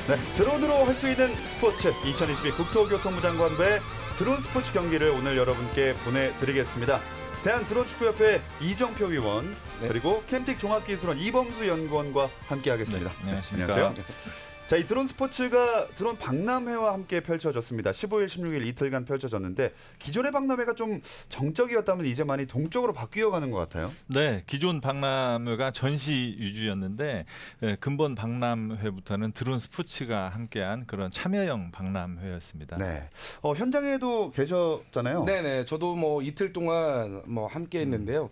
네, 드론으로 할 수 있는 스포츠 2022 국토교통부 장관배 드론 스포츠 경기를 오늘 여러분께 보내드리겠습니다. 대한드론축구협회 이정표 위원 그리고 캠틱 종합기술원 이범수 연구원과 함께하겠습니다. 안녕하십니까. 안녕하세요. 자, 이 드론 스포츠가 드론 박람회와 함께 펼쳐졌습니다. 15일, 16일 이틀간 펼쳐졌는데 기존의 박람회가 좀 정적이었다면 이제 많이 동적으로 바뀌어가는 것 같아요. 네, 기존 박람회가 전시 위주였는데 근본 박람회부터는 드론 스포츠가 함께한 그런 참여형 박람회였습니다. 네, 현장에도 계셨잖아요. 네네, 저도 뭐 이틀 동안 뭐 함께했는데요.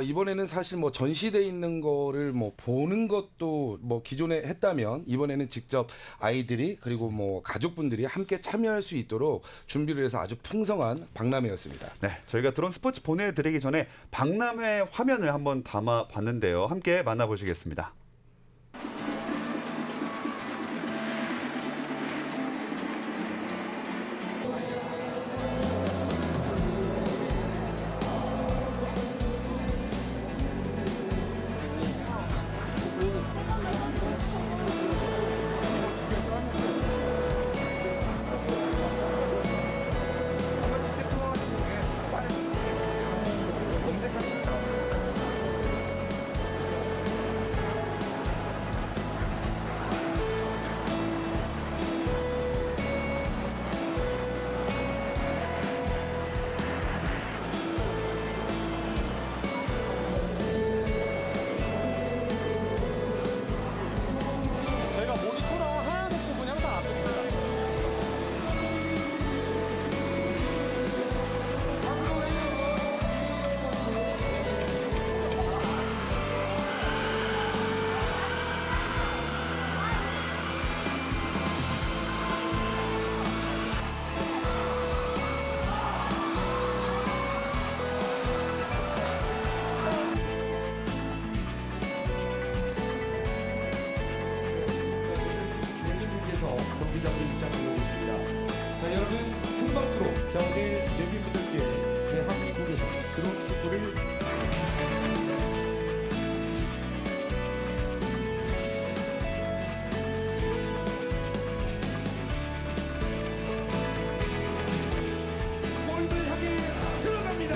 이번에는 사실 뭐 전시돼 있는 거를 뭐 보는 것도 뭐 기존에 했다면 이번에는 직접 아이들이 그리고 뭐 가족분들이 함께 참여할 수 있도록 준비를 해서 아주 풍성한 박람회였습니다. 네, 저희가 드론 스포츠 보내드리기 전에 박람회 화면을 한번 담아봤는데요. 함께 만나보시겠습니다. 저희가 모니터랑 하얀 부분이 항상 앞에 있습니다. 경기장에서 경기장으로 입장하고 있습니다. 자, 여러분 큰 박수로 자 우리 내비분들께 대한민국에서 드론 축구를 골을 향해 들어갑니다.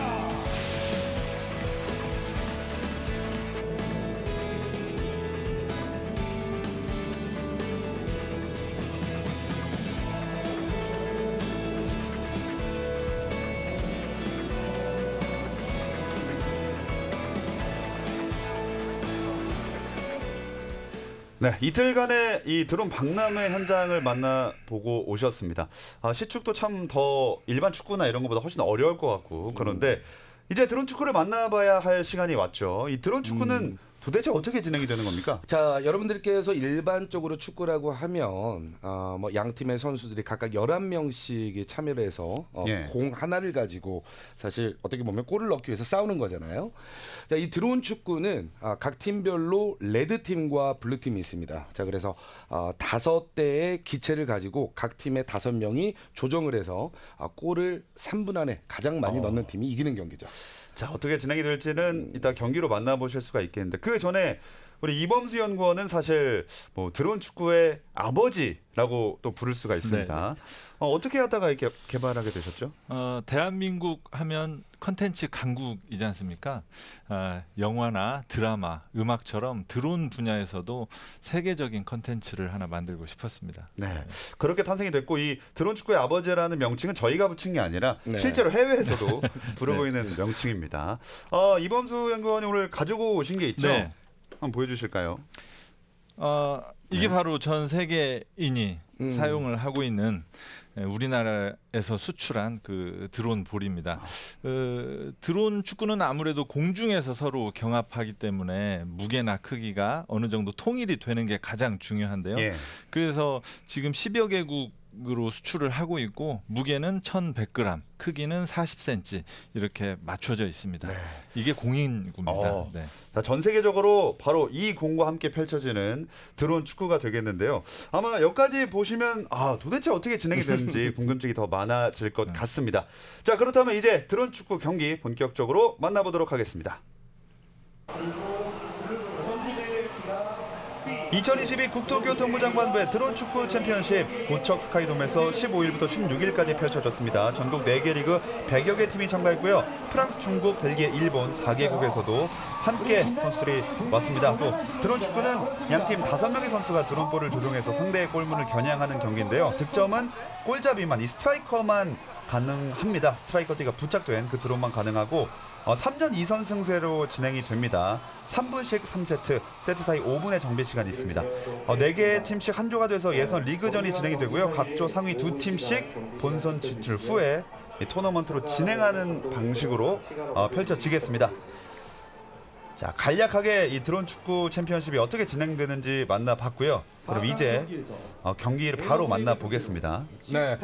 네, 이틀간의 이 드론 박람회 현장을 만나보고 오셨습니다. 시축도 참 더 일반 축구나 이런 것보다 훨씬 어려울 것 같고 그런데 이제 드론 축구를 만나봐야 할 시간이 왔죠. 이 드론 축구는 도대체 어떻게 진행이 되는 겁니까? 자, 여러분들께서 일반적으로 축구라고 하면 뭐 양 팀의 선수들이 각각 11명씩이 참여를 해서 예. 공 하나를 가지고 사실 어떻게 보면 골을 넣기 위해서 싸우는 거잖아요. 자, 이 드론 축구는 각 팀별로 레드 팀과 블루 팀이 있습니다. 자, 그래서 5대의 기체를 가지고 각 팀의 5명이 조정을 해서 골을 3분 안에 가장 많이 넣는 팀이 이기는 경기죠. 자, 어떻게 진행이 될지는 이따 경기로 만나보실 수가 있겠는데 그 전에 우리 이범수 연구원은 사실 뭐 드론 축구의 아버지라고 또 부를 수가 있습니다. 어떻게 하다가 이렇게 개발하게 되셨죠? 대한민국 하면 컨텐츠 강국이지 않습니까? 영화나 드라마, 음악처럼 드론 분야에서도 세계적인 컨텐츠를 하나 만들고 싶었습니다. 네, 그렇게 탄생이 됐고 이 드론 축구의 아버지라는 명칭은 저희가 붙인 게 아니라 네. 실제로 해외에서도 부르고 있는 명칭입니다. 이범수 연구원이 오늘 가지고 오신 게 있죠? 네. 한번 보여주실까요? 이게 바로 전 세계인이 사용을 하고 있는 우리나라에서 수출한 그 드론 볼입니다. 드론 축구는 아무래도 공중에서 서로 경합하기 때문에 무게나 크기가 어느 정도 통일이 되는 게 가장 중요한데요. 예. 그래서 지금 10여 개국으로 수출을 하고 있고 무게는 1,100g, 크기는 40cm 이렇게 맞춰져 있습니다. 네. 이게 공인구입니다. 네. 자, 전 세계적으로 바로 이 공과 함께 펼쳐지는 드론 축구가 되겠는데요. 아마 여기까지 보시면 도대체 어떻게 진행이 되는지 궁금증이 더 많아질 것 같습니다. 자, 그렇다면 이제 드론 축구 경기 본격적으로 만나보도록 하겠습니다. 선수들의 키가 B 2022 국토교통부 장관배 드론 축구 챔피언십 고척 스카이돔에서 15일부터 16일까지 펼쳐졌습니다. 전국 4개 리그 100여 개 팀이 참가했고요. 프랑스, 중국, 벨기에, 일본 4개국에서도 함께 선수들이 왔습니다. 또 드론 축구는 양팀 5명의 선수가 드론볼을 조종해서 상대의 골문을 겨냥하는 경기인데요. 득점은 골잡이만, 이 스트라이커만 가능합니다. 스트라이커 띠가 부착된 그 드론만 가능하고 3전 2선 승세로 진행이 됩니다. 3분씩 3세트, 세트 사이 5분의 정비 시간이 있습니다. 4개 팀씩 한 조가 돼서 예선 리그전이 진행이 되고요. 각조 상위 2팀씩 본선 진출 후에 이 토너먼트로 진행하는 방식으로 펼쳐지겠습니다. 자, 간략하게 이 드론 축구 챔피언십이 어떻게 진행되는지 만나봤고요. 그럼 이제 경기를 바로 만나보겠습니다. 네.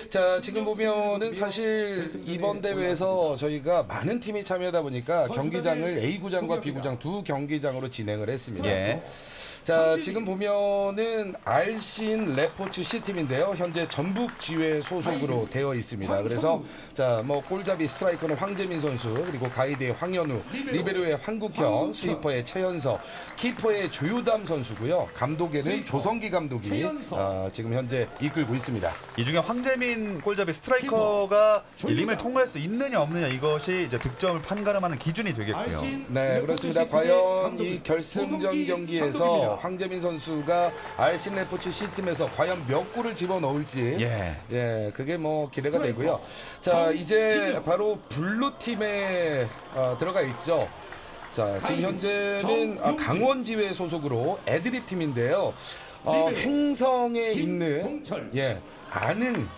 자, 지금 보면은 사실 이번 대회에서 저희가 많은 팀이 참여하다 보니까 경기장을 A구장과 B구장 두 경기장으로 진행을 했습니다. 예. 자, 지금 보면은 알신 레포츠 C팀인데요. 현재 전북 지회 소속으로 되어 있습니다. 그래서 자, 뭐 골잡이 스트라이커는 황재민 선수, 그리고 가이드의 황현우, 리베로의 황국현, 스위퍼의 최연서, 키퍼의 조유담 선수고요. 감독에는 조성기 감독이 지금 현재 이끌고 있습니다. 이 중에 황재민 골잡이 스트라이커가 이 림을 통과할 수 있느냐 없느냐, 이것이 이제 득점을 판가름하는 기준이 되겠고요. 네, 그렇습니다. 과연 이 결승전 경기에서 황재민 선수가 알신 레포츠 C팀에서 과연 몇 골을 집어넣을지 예, 그게 뭐 기대가 되고요. 자, 이제 바로 블루 팀에 들어가 있죠. 자, 지금 현재는 강원지회 소속으로 애드립 팀인데요. 행성에 있는 아는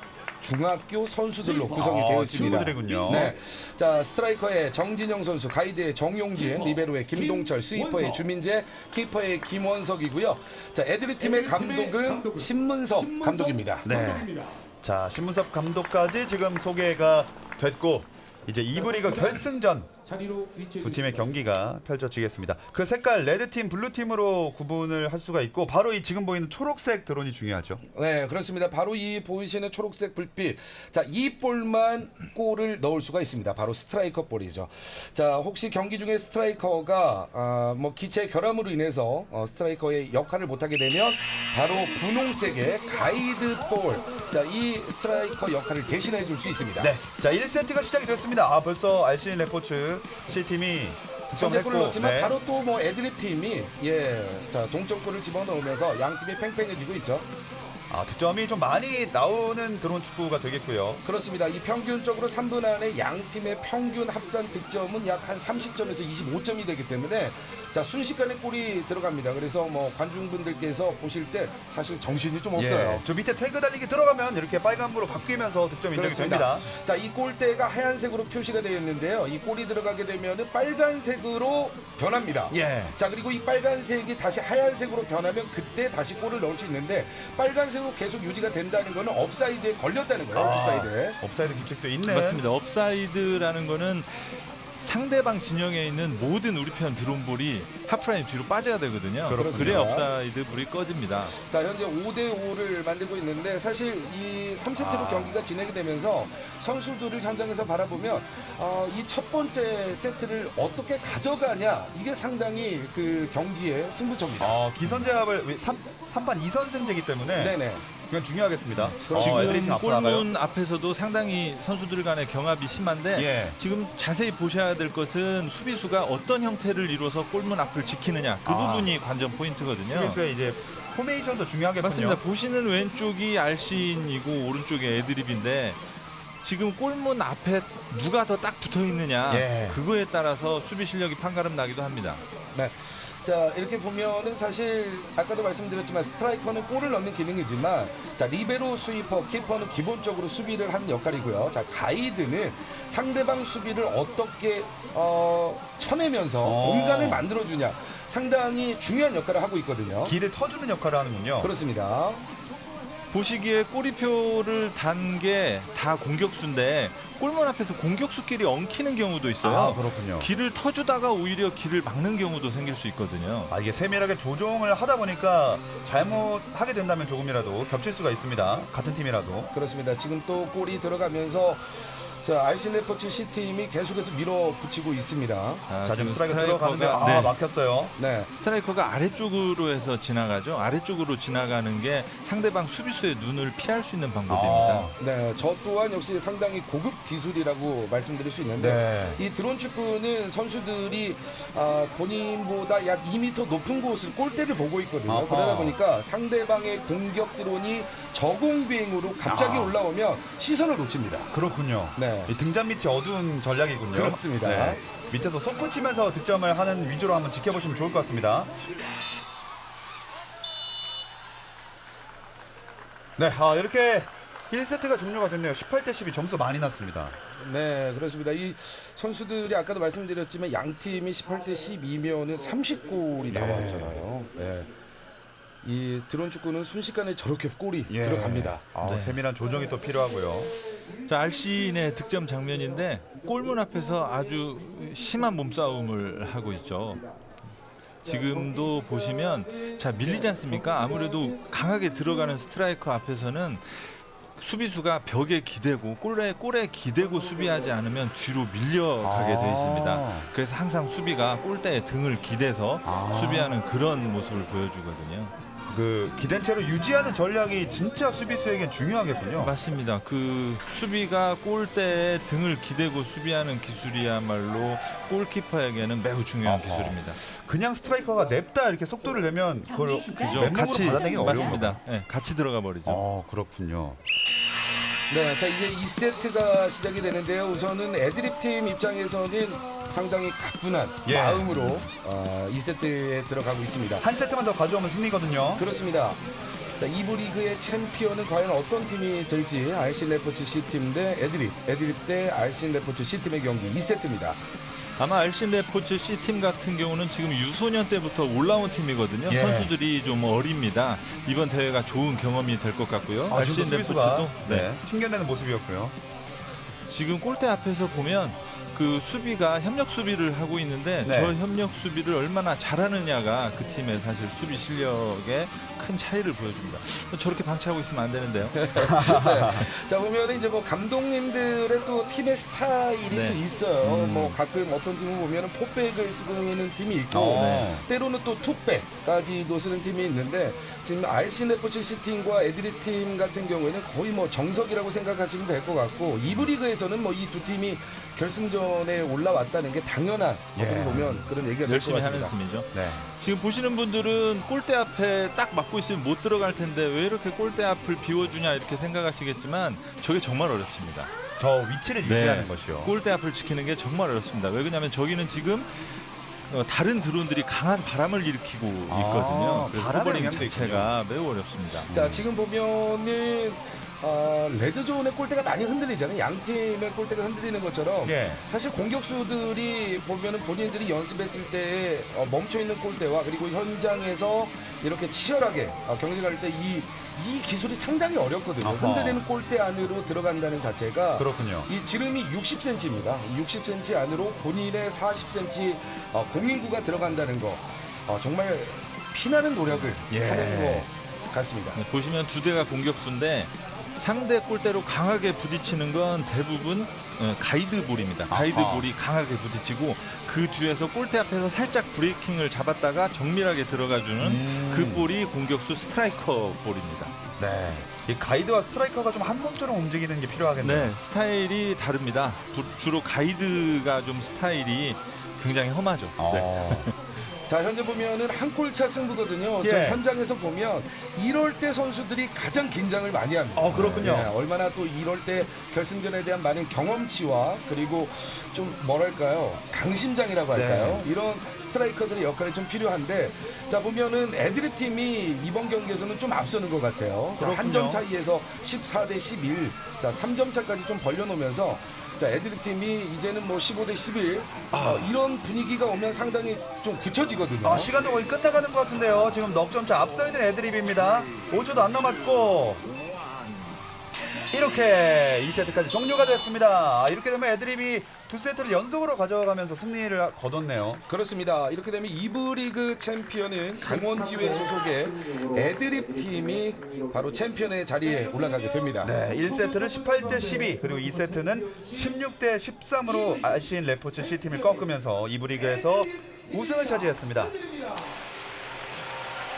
중학교 선수들로 구성이 되어 있습니다. 친구들이군요. 네. 자, 스트라이커의 정진영 선수, 가이드의 정용진, 리베로의 김동철, 스위퍼의 주민재, 키퍼의 김원석이고요. 자, 애드립 팀의 감독은 신문섭 감독입니다. 네. 자, 신문섭 감독까지 지금 소개가 됐고, 이제 2부 리그 결승전 두 팀의 경기가 펼쳐지겠습니다. 그 색깔 레드팀, 블루팀으로 구분을 할 수가 있고, 바로 이 지금 보이는 초록색 드론이 중요하죠. 네, 그렇습니다. 바로 이 보이시는 초록색 불빛. 자, 이 볼만 골을 넣을 수가 있습니다. 바로 스트라이커 볼이죠. 자, 혹시 경기 중에 스트라이커가 뭐 기체 결함으로 인해서 스트라이커의 역할을 못하게 되면 바로 분홍색의 가이드 볼. 자, 이 스트라이커 역할을 대신해 줄 수 있습니다. 네. 자, 1세트가 시작이 됐습니다. 벌써 알신 레포츠 C팀이 선제 골을 넣었지만 네. 바로 또 뭐 애드립 팀이 자, 동점골을 집어넣으면서 양 팀이 팽팽해지고 있죠. 득점이 좀 많이 나오는 드론 축구가 되겠고요. 그렇습니다. 이 평균적으로 3분 안에 양 팀의 평균 합산 득점은 약 한 30점에서 25점이 되기 때문에 자, 순식간에 골이 들어갑니다. 그래서 뭐 관중분들께서 보실 때 사실 정신이 좀 없어요. 예, 저 밑에 태그 달리기 들어가면 이렇게 빨간불로 바뀌면서 득점 인정이 됩니다. 자, 이 골대가 하얀색으로 표시가 되어 있는데요. 이 골이 들어가게 되면 빨간색으로 변합니다. 예. 자, 그리고 이 빨간색이 다시 하얀색으로 변하면 그때 다시 골을 넣을 수 있는데 빨간색으로 계속 유지가 된다는 거는 업사이드에 걸렸다는 거예요. 오프사이드에. 업사이드 규칙도 있네. 맞습니다. 업사이드라는 거는 상대방 진영에 있는 모든 우리 편 드론볼이 하프라인 뒤로 빠져야 되거든요. 그렇습니다. 그래야 업사이드 불이 꺼집니다. 자, 현재 5대5를 만들고 있는데 사실 이 3세트로 경기가 진행이 되면서 선수들을 현장에서 바라보면 이 첫 번째 세트를 어떻게 가져가냐, 이게 상당히 그 경기의 승부처입니다. 기선제압을 3판 2선승제이기 때문에 네네. 이건 중요하겠습니다. 지금 지금 앞서 나가요. 골문 앞에서도 상당히 선수들 간의 경합이 심한데 예. 지금 자세히 보셔야 될 것은 수비수가 어떤 형태를 이루어서 골문 앞을 지키느냐, 그 부분이 관전 포인트거든요. 수비수의 이제 포메이션도 중요하겠군요. 맞습니다. 보시는 왼쪽이 알신이고 오른쪽이 애드립인데 지금 골문 앞에 누가 더 딱 붙어 있느냐, 그거에 따라서 수비 실력이 판가름 나기도 합니다. 네. 자, 이렇게 보면은 사실 아까도 말씀드렸지만 스트라이커는 골을 넣는 기능이지만 자, 리베로, 스위퍼, 키퍼는 기본적으로 수비를 하는 역할이고요. 자, 가이드는 상대방 수비를 어떻게 쳐내면서 공간을 만들어주냐, 상당히 중요한 역할을 하고 있거든요. 길을 터주는 역할을 하는군요. 그렇습니다. 보시기에 꼬리표를 단 게 다 공격수인데 골문 앞에서 공격수끼리 엉키는 경우도 있어요. 그렇군요. 길을 터주다가 오히려 길을 막는 경우도 생길 수 있거든요. 이게 세밀하게 조종을 하다 보니까 잘못하게 된다면 조금이라도 겹칠 수가 있습니다. 같은 팀이라도. 그렇습니다. 지금 또 골이 들어가면서 자, RC 레포츠 C팀이 계속해서 밀어붙이고 있습니다. 자, 지금 스트라이크 들어가는데 네. 막혔어요. 네. 스트라이커가 아래쪽으로 해서 지나가죠. 아래쪽으로 지나가는 게 상대방 수비수의 눈을 피할 수 있는 방법입니다. 네, 저 또한 역시 상당히 고급 기술이라고 말씀드릴 수 있는데 네. 이 드론 축구는 선수들이 본인보다 약 2m 높은 곳을 골대를 보고 있거든요. 아하. 그러다 보니까 상대방의 공격 드론이 저공 비행으로 갑자기 올라오면 시선을 놓칩니다. 그렇군요. 네. 이 등잔 밑이 어두운 전략이군요. 그렇습니다. 밑에서 솟구치면서 득점을 하는 위주로 한번 지켜보시면 좋을 것 같습니다. 네, 이렇게 1세트가 종료가 됐네요. 18대 12 점수 많이 났습니다. 네, 그렇습니다. 이 선수들이 아까도 말씀드렸지만 양 팀이 18대 12면은 30골이 나왔잖아요. 네. 이 드론 축구는 순식간에 저렇게 골이 들어갑니다. 네. 세밀한 조정이 또 필요하고요. 자, RC인의 득점 장면인데 골문 앞에서 아주 심한 몸싸움을 하고 있죠. 지금도 보시면 자 밀리지 않습니까? 아무래도 강하게 들어가는 스트라이커 앞에서는 수비수가 벽에 기대고 골에 기대고 수비하지 않으면 뒤로 밀려가게 돼 있습니다. 그래서 항상 수비가 골대에 등을 기대서 수비하는 그런 모습을 보여주거든요. 그 기댄 채로 유지하는 전략이 진짜 수비수에겐 중요하겠군요. 맞습니다. 그 수비가 골대에 등을 기대고 수비하는 기술이야말로 골키퍼에게는 매우 중요한 기술입니다. 그냥 스트라이커가 냅다 이렇게 속도를 내면 그걸 그죠? 맨몸으로 같이 받아내기가 어려운 맞습니다. 네, 같이 들어가 버리죠. 그렇군요. 네, 자 이제 2세트가 시작이 되는데요. 우선은 애드립 팀 입장에서는 상당히 가뿐한 마음으로 2세트에 들어가고 있습니다. 한 세트만 더 가져오면 승리거든요. 그렇습니다. 자, 2부 리그의 챔피언은 과연 어떤 팀이 될지 RC 레포츠 C팀 대 애드립 대 RC 레포츠 C팀의 경기 2세트입니다. 아마 RC 레포츠 C팀 같은 경우는 지금 유소년 때부터 올라온 팀이거든요. 선수들이 좀 어립니다. 이번 대회가 좋은 경험이 될 것 같고요. RC 레포츠도 튕겨내는 모습이었고요. 지금 골대 앞에서 보면 그 수비가 협력 수비를 하고 있는데 저 협력 수비를 얼마나 잘하느냐가 그 팀의 사실 수비 실력에 큰 차이를 보여줍니다. 저렇게 방치하고 있으면 안 되는데요. 네. 자 보면 이제 뭐 감독님들의 또 팀의 스타일이 또 있어요. 뭐 가끔 어떤 팀을 보면 포백을 쓰는 팀이 있고 때로는 또 투백까지도 쓰는 팀이 있는데 지금 RC 레포츠 C팀과 애드립 팀 같은 경우에는 거의 뭐 정석이라고 생각하시면 될 것 같고 2부 리그에서는 뭐 이 두 팀이 결승전에 올라왔다는 게 당연한 어떻게 보면 그런 얘기가 될 것 열심히 같습니다. 하는 팀이죠. 네. 지금 보시는 분들은 골대 앞에 딱 막고 있으면 못 들어갈 텐데 왜 이렇게 골대 앞을 비워주냐 이렇게 생각하시겠지만 저게 정말 어렵습니다. 저 위치를 유지하는 것이요. 골대 앞을 지키는 게 정말 어렵습니다. 왜 그러냐면 저기는 지금 다른 드론들이 강한 바람을 일으키고 있거든요. 그래서 바람의 커버링 영향도 자체가 매우 어렵습니다. 자 지금 보면은 레드존의 골대가 많이 흔들리잖아요. 양 팀의 골대가 흔들리는 것처럼 사실 공격수들이 보면은 본인들이 연습했을 때 멈춰 있는 골대와 그리고 현장에서 이렇게 치열하게 경쟁할 때 이 기술이 상당히 어렵거든요. 흔들리는 골대 안으로 들어간다는 자체가 그렇군요. 이 지름이 60cm입니다. 60cm 안으로 본인의 40cm 공인구가 들어간다는 거 정말 피나는 노력을 하는 것 같습니다. 네, 보시면 두 대가 공격수인데 상대 골대로 강하게 부딪히는 건 대부분 가이드볼입니다. 가이드볼이 강하게 부딪히고 그 뒤에서 골대 앞에서 살짝 브레이킹을 잡았다가 정밀하게 들어가주는 그 볼이 공격수 스트라이커 볼입니다. 네. 이 가이드와 스트라이커가 좀 한 몸처럼 움직이는 게 필요하겠네요. 네, 스타일이 다릅니다. 주로 가이드가 좀 스타일이 굉장히 험하죠. 네. 자 현재 보면은 한 골차 승부거든요. 지금 현장에서 보면 이럴 때 선수들이 가장 긴장을 많이 합니다. 그렇군요. 얼마나 또 이럴 때 결승전에 대한 많은 경험치와 그리고 좀 뭐랄까요 강심장이라고 할까요? 이런 스트라이커들의 역할이 좀 필요한데 자 보면은 애드립 팀이 이번 경기에서는 좀 앞서는 것 같아요. 한 점 차이에서 14대 11, 자 3점 차까지 좀 벌려놓으면서. 자 애드립 팀이 이제는 뭐 15대 11 이런 분위기가 오면 상당히 좀 굳혀지거든요. 시간도 거의 끝나가는 것 같은데요. 지금 넉 점 차 앞서 있는 애드립입니다. 5초도 안 남았고 이렇게 2세트까지 종료가 됐습니다. 이렇게 되면 애드립이 2세트를 연속으로 가져가면서 승리를 거뒀네요. 그렇습니다. 이렇게 되면 2부 리그 챔피언은 강원지회 소속의 애드립 팀이 바로 챔피언의 자리에 올라가게 됩니다. 네, 1세트를 18대 12 그리고 2세트는 16대 13으로 RCN 레포츠 C팀을 꺾으면서 2부 리그에서 우승을 차지했습니다.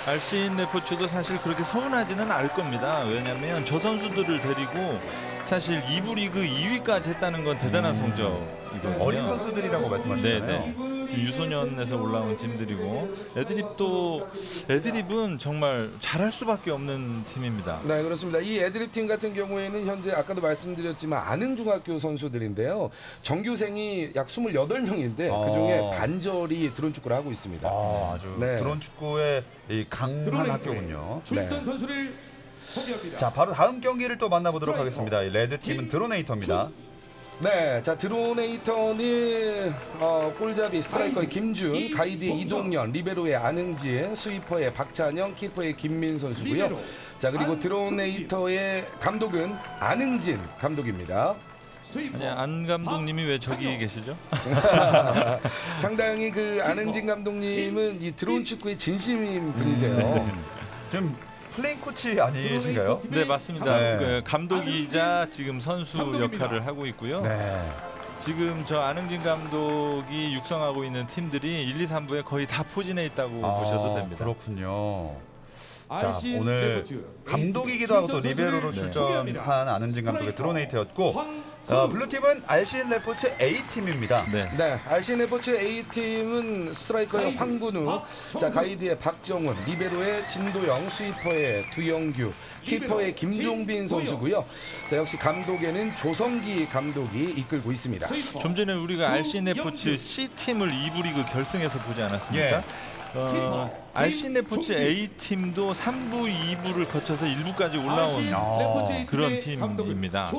RCN 레포츠도 사실 그렇게 서운하지는 않을 겁니다. 왜냐하면 저 선수들을 데리고 사실 2부 리그 2위까지 했다는 건 대단한 성적이거든요. 어린 선수들이라고 말씀하셨잖아요. 네네. 지금 유소년에서 올라온 팀들이고 애드립은 정말 잘할 수밖에 없는 팀입니다. 네, 그렇습니다. 이 애드립 팀 같은 경우에는 현재 아까도 말씀드렸지만 안흥중학교 선수들인데요. 정규생이 약 28명인데 그중에 반절이 드론 축구를 하고 있습니다. 아주 네. 드론 축구의 이 강한 드론 학교군요. 출전 네. 선수를 소개합니다. 자, 바로 다음 경기를 또 만나보도록 하겠습니다. 이 레드 팀은 드로네이터입니다. 네, 자 드로네이터는 골잡이 스트라이커의 김준, 가이드의 이동현, 리베로의 안흥진, 스위퍼의 박찬영, 키퍼의 김민 선수고요. 자 그리고 드로네이터의 감독은 안흥진 감독입니다. 아니, 안 감독님이 왜 저기 계시죠? 상당히 그 안흥진 감독님은 이 드론 축구의 진심인 분이세요. 지금 플레잉 코치 아니신가요? 네, 맞습니다. 네. 그 감독이자 지금 선수 감독입니다. 역할을 하고 있고요. 네. 지금 저 안흥진 감독이 육성하고 있는 팀들이 1, 2, 3부에 거의 다 포진해 있다고 보셔도 됩니다. 그렇군요. 자, RCN 오늘 레포츠 감독이기도 하고 또 출전 리베로로 선수를 출전한 소개합니다. 안흥진 감독의 드로네이터였고 황선우. 블루팀은 RCN 레포츠 A팀입니다. 네. 네, RCN 레포츠 A팀은 스트라이커의 황근우, 자 가이드의 박정훈, 리베로의 진도영, 스위퍼의 두영규, 키퍼의 김종빈 선수고요. 자 역시 감독에는 조성기 감독이 이끌고 있습니다. 좀 전에 우리가 RCN 레포츠 C팀을 2부 리그 결승에서 보지 않았습니까? 예. RCN 레포츠 A팀도 3부, 2부를 거쳐서 1부까지 올라온 그런 팀입니다.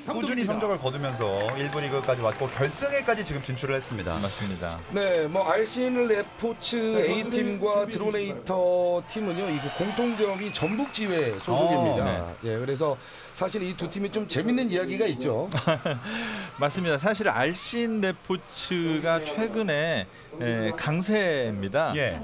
꾸준히 성적을 거두면서 1부 리그까지 왔고 결승에까지 지금 진출을 했습니다. 맞습니다. 네, 뭐 RCN 레포츠 자, A팀과 선수들 드로네이터 팀은요, 이 공통점이 전북지회 소속입니다. 예, 그래서 사실 이 두 팀이 좀 재밌는 이야기가 있죠. 맞습니다. 사실 RCN 레포츠가 최근에 강세입니다. 예.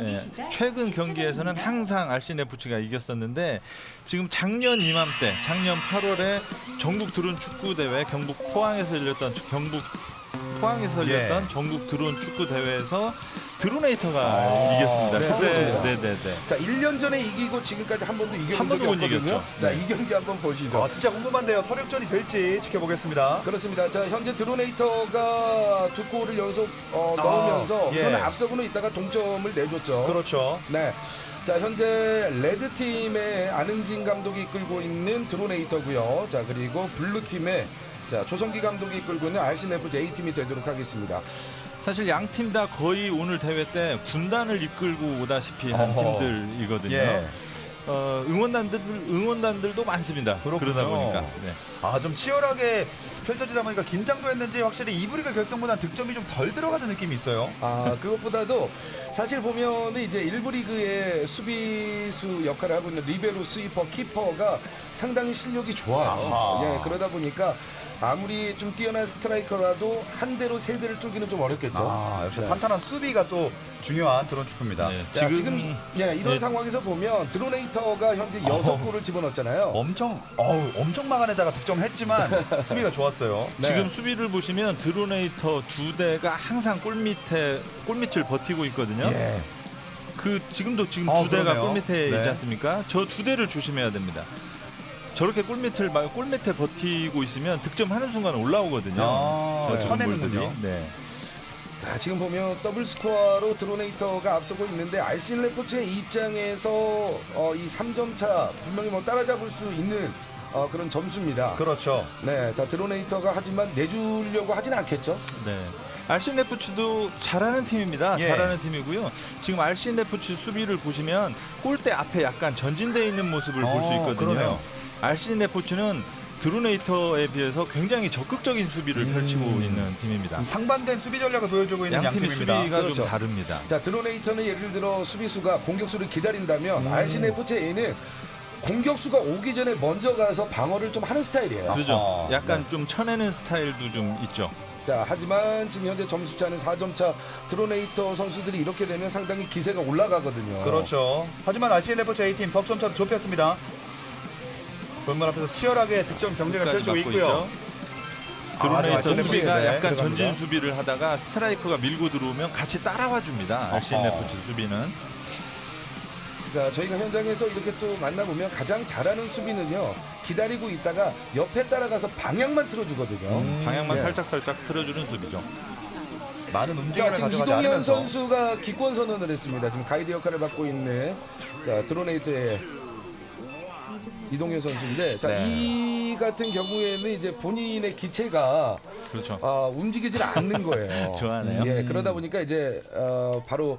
최근 경기에서는 항상 RCN 레포츠가 이겼었는데 지금 작년 이맘때, 작년 8월에 전국 드론 축구 대회 경북 포항에서 열렸던 전국 드론 축구 대회에서 드로네이터가 이겼습니다. 네, 그때 그렇습니다. 네네네. 자, 1년 전에 이기고 지금까지 한 번도 이겨본 한 번도 적이 못 없거든요. 이겼죠. 자, 네. 이 경기 한번 보시죠. 진짜 궁금한데요. 서력전이 될지 지켜보겠습니다. 그렇습니다. 자, 현재 드로네이터가 두 골을 연속 넣으면서 예. 우선 앞서고는 있다가 동점을 내줬죠. 그렇죠. 네. 자, 현재 레드팀의 안흥진 감독이 이끌고 있는 드로네이터고요. 자, 그리고 블루팀의 자, 조성기 감독이 이끌고 있는 RCN 레포츠 A팀이 되도록 하겠습니다. 사실 양 팀 다 거의 오늘 대회 때 군단을 이끌고 오다시피 한 어허. 팀들이거든요. 예. 응원단들도 많습니다. 그렇군요. 그러다 보니까. 네. 좀 치열하게 펼쳐지다 보니까 긴장도 했는지 확실히 2부 리그 결승보다 득점이 좀 덜 들어가는 느낌이 있어요. 그것보다도 사실 보면은 이제 1부 리그의 수비수 역할을 하고 있는 리베로, 스위퍼, 키퍼가 상당히 실력이 좋아요. 아하. 예, 그러다 보니까 아무리 좀 뛰어난 스트라이커라도 한 대로 세 대를 뚫기는 좀 어렵겠죠. 역시 네. 탄탄한 수비가 또 중요한 드론 축구입니다. 네. 자, 지금 이런 네. 상황에서 보면 드로네이터가 현재 6골을 집어넣었잖아요. 엄청 막아내다가 득점했지만 수비가 좋았어요. 네. 지금 수비를 보시면 드로네이터 두 대가 항상 골밑을 버티고 있거든요. 예. 지금도 두 대가 그러네요. 골밑에 네. 있지 않습니까? 저 두 대를 조심해야 됩니다. 저렇게 골밑에 버티고 있으면 득점하는 순간 올라오거든요. 저 두 쳐내는군요. 골들이. 네. 자, 지금 보면 더블 스코어로 드로네이터가 앞서고 있는데 RCN 레포츠의 입장에서 이 3점 차 분명히 뭐 따라잡을 수 있는 그런 점수입니다. 그렇죠. 네, 자 드로네이터가 하지만 내주려고 하진 않겠죠. 네. RCN 레포츠도 잘하는 팀입니다. 예. 잘하는 팀이고요. 지금 RCN 레포츠 수비를 보시면 골대 앞에 약간 전진되어 있는 모습을 볼 수 있거든요. 그러네요. RCN 레포츠는 드로네이터에 비해서 굉장히 적극적인 수비를 펼치고 있는 팀입니다. 상반된 수비 전략을 보여주고 있는 양 팀의 양팀입니다. 수비가 그렇죠. 좀 다릅니다. 자 드로네이터는 예를 들어 수비수가 공격수를 기다린다면 RCN 레포츠 A는 공격수가 오기 전에 먼저 가서 방어를 좀 하는 스타일이에요. 그렇죠. 약간 좀 쳐내는 스타일도 좀 있죠. 자, 하지만 지금 현재 점수차는 4점 차. 드로네이터 선수들이 이렇게 되면 상당히 기세가 올라가거든요. 그렇죠. 하지만 RCN 레포츠 A팀 석점차도 좁혔습니다. 골문 앞에서 치열하게 득점 경쟁을 끝까지 펼치고 막고 있고요. 있죠. 드로네이터 아, 수비가 네, 약간 들어갑니다. 전진 수비를 하다가 스트라이커가 밀고 들어오면 같이 따라와 줍니다. RCN 레포츠 수비는. 자, 저희가 현장에서 이렇게 또 만나보면 가장 잘하는 수비는요, 기다리고 있다가 옆에 따라가서 방향만 틀어주거든요. 방향만 예. 살짝 틀어주는 수비죠. 많은 자, 움직임을 지금 가져가지 이동현 않으면서 선수가 기권 선언을 했습니다. 지금 가이드 역할을 맡고 있는 자, 드로네이터의 이동현 선수인데, 자, 네. 이 같은 경우에는 이제 본인의 기체가 그렇죠. 움직이질 않는 거예요. 좋아하네요. 예, 그러다 보니까 이제 바로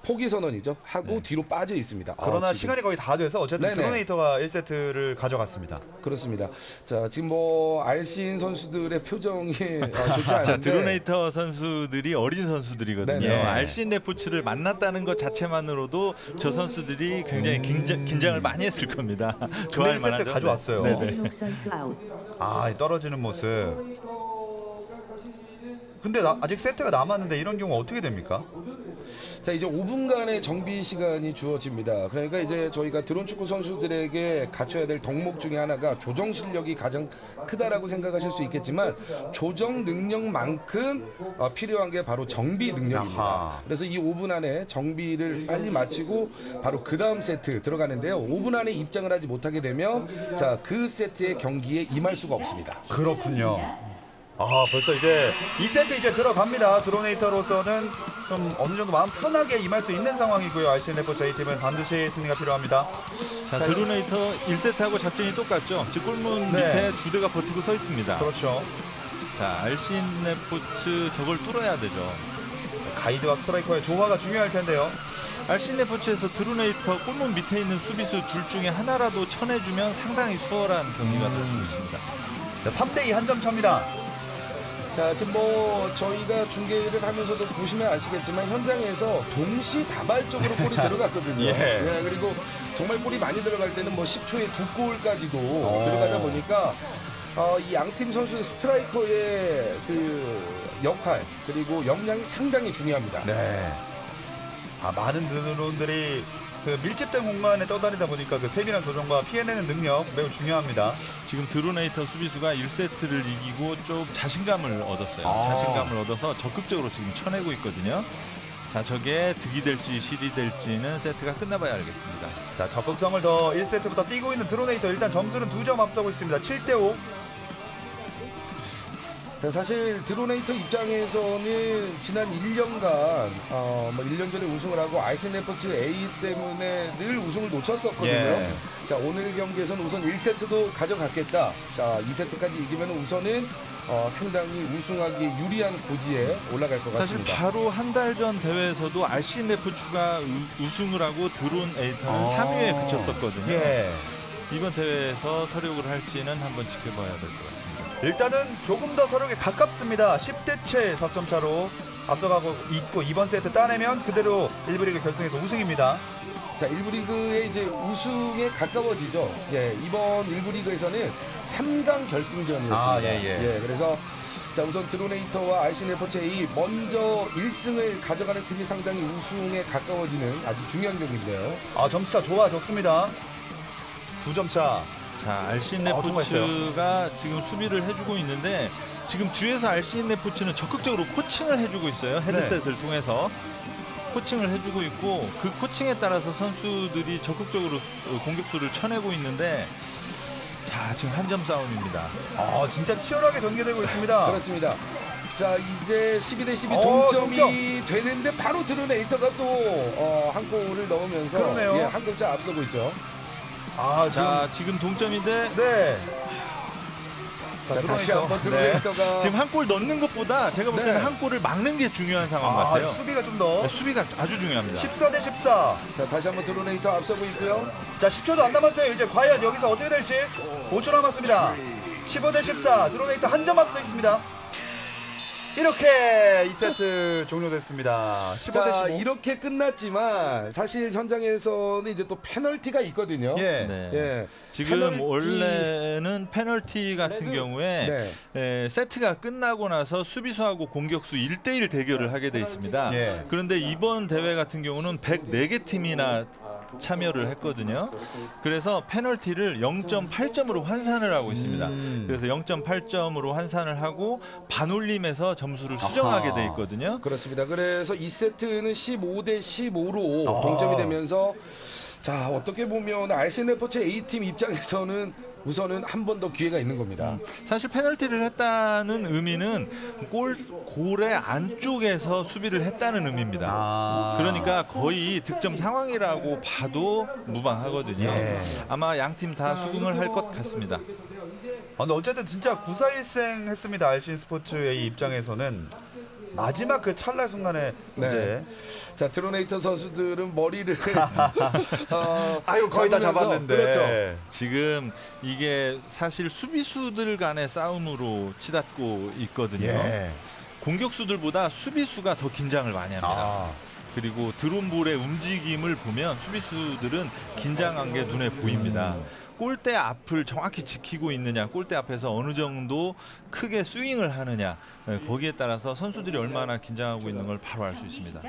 포기 선언이죠. 하고 뒤로 빠져 있습니다. 그러나 지금. 시간이 거의 다 돼서 어쨌든 네네. 드로네이터가 1세트를 가져갔습니다. 그렇습니다. 자, 지금 뭐 RCN 선수들의 표정이 좋지 않은데. 자, 드로네이터 선수들이 어린 선수들이거든요. 네네. RCN 레포츠를 만났다는 것 자체만으로도 저 선수들이 굉장히 긴장을 많이 했을 겁니다. 좋아할 1세트 만하죠. 가져왔어요. 네네. 이동욱 선수 아웃. 아, 이 떨어지는 모습. 근데 아직 세트가 남았는데 이런 경우 어떻게 됩니까? 자, 이제 5분간의 정비 시간이 주어집니다. 그러니까 이제 저희가 드론 축구 선수들에게 갖춰야 될 덕목 중에 하나가 조정 실력이 가장 크다라고 생각하실 수 있겠지만, 조정 능력만큼 필요한 게 바로 정비 능력입니다. 아하. 그래서 이 5분 안에 정비를 빨리 마치고 바로 그 다음 세트 들어가는데요. 5분 안에 입장을 하지 못하게 되면 자, 그 세트의 경기에 임할 수가 없습니다. 그렇군요. 아, 벌써 이제 2세트 이제 들어갑니다. 드로네이터로서는 좀 어느 정도 마음 편하게 임할 수 있는 상황이고요. RCN 레포츠 A팀은 반드시 승리가 필요합니다. 자, 드로네이터 1세트하고 작전이 똑같죠. 지금 골문 네. 밑에 두 대가 버티고 서 있습니다. 그렇죠. 자, RCN 레포츠 저걸 뚫어야 되죠. 가이드와 스트라이커의 조화가 중요할 텐데요. RCN 레포츠에서 드로네이터 골문 밑에 있는 수비수 둘 중에 하나라도 쳐내주면 상당히 수월한 경기가 될 수 있습니다. 자, 3대2 한 점 차입니다. 자, 지금 뭐 저희가 중계를 하면서도 보시면 아시겠지만 현장에서 동시다발적으로 골이 들어갔거든요. 예. 그리고 정말 골이 많이 들어갈 때는 뭐 10초에 2골까지도 들어가다 보니까 이 양팀 선수 스트라이커의 그 역할 그리고 역량이 상당히 중요합니다. 네. 아, 많은 드론들이 그 밀집된 공간에 떠다니다 보니까 그 세밀한 조정과 피해내는 능력 매우 중요합니다. 지금 드로네이터 수비수가 1세트를 이기고 좀 자신감을 얻었어요. 아. 자신감을 얻어서 적극적으로 지금 쳐내고 있거든요. 자, 저게 득이 될지 실이 될지는 세트가 끝나봐야 알겠습니다. 자, 적극성을 더 1세트부터 띄고 있는 드로네이터. 일단 점수는 2점 앞서고 있습니다. 7대5. 자, 사실 드로네이터 입장에서는 지난 1년간 뭐 1년 전에 우승을 하고 RCN 레포츠 A 때문에 늘 우승을 놓쳤었거든요. 예. 자, 오늘 경기에서는 우선 1세트도 가져갔겠다. 자, 2세트까지 이기면 우선은 상당히 우승하기 유리한 고지에 올라갈 것 사실 같습니다. 바로 한 달 전 대회에서도 RCN 레포츠가 우승을 하고 드론에이터는 3위에 그쳤었거든요. 예. 이번 대회에서 서력을 할지는 한번 지켜봐야 될 것 같습니다. 일단은 조금 더 서로에게 가깝습니다. 10대 채 석점 차로 앞서가고 있고 이번 세트 따내면 그대로 1부 리그 결승에서 우승입니다. 자, 1부 리그의 이제 우승에 가까워지죠. 예, 이번 1부 리그에서는 3강 결승전이었습니다. 아, 예. 그래서 자, 우선 드로네이터와 RCN 레포츠 A 먼저 1승을 가져가는 팀이 상당히 우승에 가까워지는 아주 중요한 경기인데요. 아, 점수차 좋아졌습니다. 2점 차. 자, RCN 통과했어요. 레포츠가 지금 수비를 해주고 있는데 지금 뒤에서 RCN 레포츠는 적극적으로 코칭을 해주고 있어요. 헤드셋을 통해서 코칭을 해주고 있고 그 코칭에 따라서 선수들이 적극적으로 공격수를 쳐내고 있는데 자, 지금 한 점 싸움입니다. 아, 진짜 치열하게 전개되고 있습니다. 그렇습니다. 자, 이제 12대 12 동점이 동점. 되는데 바로 드로네이터가 또 한 골을 넣으면서 그러네요. 예, 한 골차 앞서고 있죠. 아, 자, 지금 동점인데 네. 자, 다시 드로네이터. 한번 네. 드로네이터가 지금 한 골 넣는 것보다 제가 볼 때는 네. 한 골을 막는 게 중요한 상황 아, 같아요. 수비가 좀 더. 네, 수비가 아주 중요합니다. 14대 14. 자, 다시 한번 드로네이터 앞서고 있고요. 자, 10초도 안 남았어요. 이제 과연 여기서 어떻게 될지. 5초 남았습니다. 15대 14. 드로네이터 한 점 앞서 있습니다. 이렇게 2세트 종료됐습니다. 15대 자 15. 이렇게 끝났지만 사실 현장에서는 이제 또 페널티가 있거든요. 예. 네. 예. 지금 페널티- 원래는 페널티 같은 경우에 세트가 끝나고 나서 수비수하고 공격수 1대1 대결을 하게 돼 있습니다. 예. 그런데 이번 대회 같은 경우는 104개 팀이나 참여를 했거든요. 그래서 페널티를 0.8점으로 환산을 하고 있습니다. 그래서 0.8점으로 환산을 하고 반올림에서 점수를 수정하게 돼 있거든요. 그렇습니다. 그래서 2세트는 15대 15로 동점이 되면서 자 어떻게 보면 RCN 레포츠 A팀 입장에서는 우선은 한 번 더 기회가 있는 겁니다. 사실 페널티를 했다는 의미는 골의 안쪽에서 수비를 했다는 의미입니다. 아. 그러니까 거의 득점 상황이라고 봐도 무방하거든요. 예. 아마 양 팀 다 수긍을 할 것 같습니다. 근데 어쨌든 진짜 941승 했습니다. RCN 스포츠의 입장에서는 마지막 그 찰나 순간에 네. 이제 자 드로네이터 선수들은 머리를 아유 거의 다 잡으면서, 잡았는데. 그렇죠. 지금 이게 사실 수비수들 간의 싸움으로 치닫고 있거든요. 예. 공격수들보다 수비수가 더 긴장을 많이 합니다. 아. 그리고 드론볼의 움직임을 보면 수비수들은 긴장한 게 눈에 보입니다. 골대 앞을 정확히 지키고 있느냐, 골대 앞에서 어느 정도 크게 스윙을 하느냐, 거기에 따라서 선수들이 얼마나 긴장하고 있는 걸 바로 알 수 있습니다.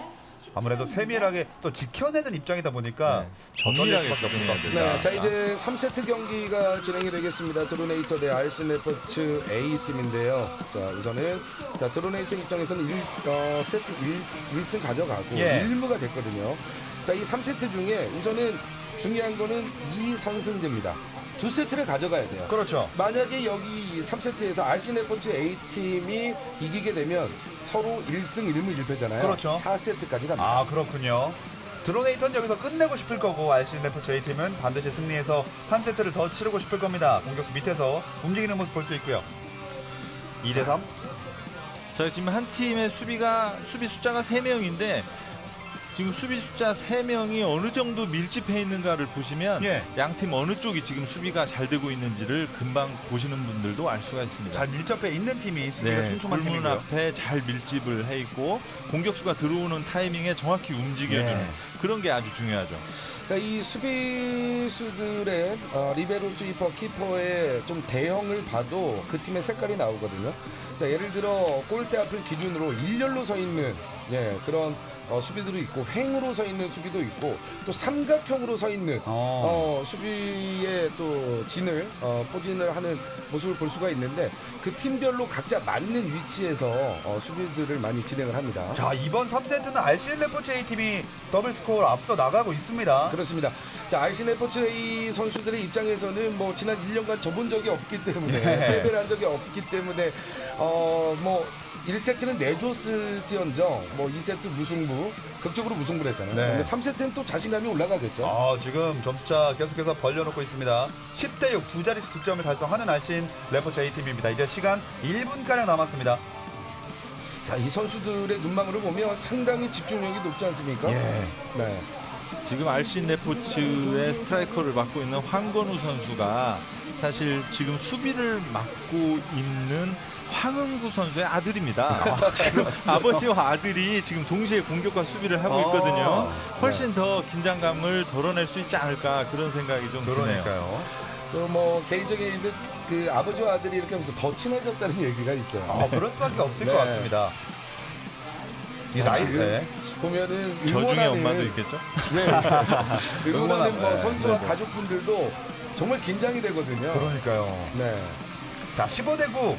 아무래도 세밀하게 또 지켜내는 입장이다 보니까 정밀하게 수밖에 없을 것 같습니다. 네, 자 이제 3세트 경기가 진행이 되겠습니다. 드로네이터 대 RCN 레포츠 A팀인데요. 자 우선은 자 드로네이터 입장에서는 1세트 1승 가져가고 예. 1무가 됐거든요. 자 이 3세트 중에 우선은 중요한 거는 2선승제입니다. 2세트를 가져가야 돼요. 그렇죠. 만약에 여기 3세트에서 RCN 레포츠 A팀이 이기게 되면 서로 1승 1무 1패잖아요. 그렇죠. 4세트까지 갑니다. 아 그렇군요. 드로네이터는 여기서 끝내고 싶을 거고 RCN 레포츠 A팀은 반드시 승리해서 한 세트를 더 치르고 싶을 겁니다. 공격수 밑에서 움직이는 모습 볼 수 있고요. 2대 3. 자 지금 한 팀의 수비 숫자가 3명인데 지금 수비 숫자 3명이 어느 정도 밀집해 있는가를 보시면 예. 양 팀 어느 쪽이 지금 수비가 잘 되고 있는지를 금방 보시는 분들도 알 수가 있습니다. 잘 밀접해 있는 팀이 수비가 네, 촘촘한 골문 팀이고요. 앞에 잘 밀집을 해 있고 공격수가 들어오는 타이밍에 정확히 움직여주는 네. 그런 게 아주 중요하죠. 자, 이 수비수들의 리베로 스위퍼 키퍼의 좀 대형을 봐도 그 팀의 색깔이 나오거든요. 자, 예를 들어 골대 앞을 기준으로 일렬로 서 있는 그런 수비들도 있고 횡으로 서 있는 수비도 있고 또 삼각형으로 서 있는 수비의 또 진을 포진을 하는 모습을 볼 수가 있는데 그 팀별로 각자 맞는 위치에서 수비들을 많이 진행을 합니다. 자 이번 3세트는 RCN 레포츠 A팀이 더블 스코어로 앞서 나가고 있습니다. 그렇습니다. 자, RCN 레포츠 A 선수들의 입장에서는 뭐 지난 1년간 접은 적이 없기 때문에 예. 패배를 한 적이 없기 때문에 뭐 1세트는 내줬을지언정 뭐 2세트 무승부 극적으로 무승부를 했잖아요. 네. 근데 3세트는 또 자신감이 올라가겠죠. 지금 점수차 계속해서 벌려놓고 있습니다. 10대 6 두 자릿수 득점을 달성하는 RCN 레포츠 A팀입니다. 이제 시간 1분가량 남았습니다. 자, 이 선수들의 눈망울을 보면 상당히 집중력이 높지 않습니까? 예. 네. 지금 RCN 레포츠의 스트라이커를 맡고 있는 황건우 선수가 사실 지금 수비를 맡고 있는 황은구 선수의 아들입니다. 지금 아버지와 아들이 지금 동시에 공격과 수비를 하고 있거든요. 훨씬 더 긴장감을 덜어낼 수 있지 않을까 그런 생각이 좀 드네요. 그러니까요. 또 뭐 개인적인 그 아버지와 아들이 이렇게 하면서 더 친해졌다는 얘기가 있어요. 그럴 수밖에 없을 네. 것 같습니다. 이 나이 지금 때. 보면은 저 중에 응원하는- 엄마도 있겠죠? 네. 응원하는 뭐 네. 선수와 가족분들도 정말 긴장이 되거든요. 그러니까요. 네. 자 15대 9.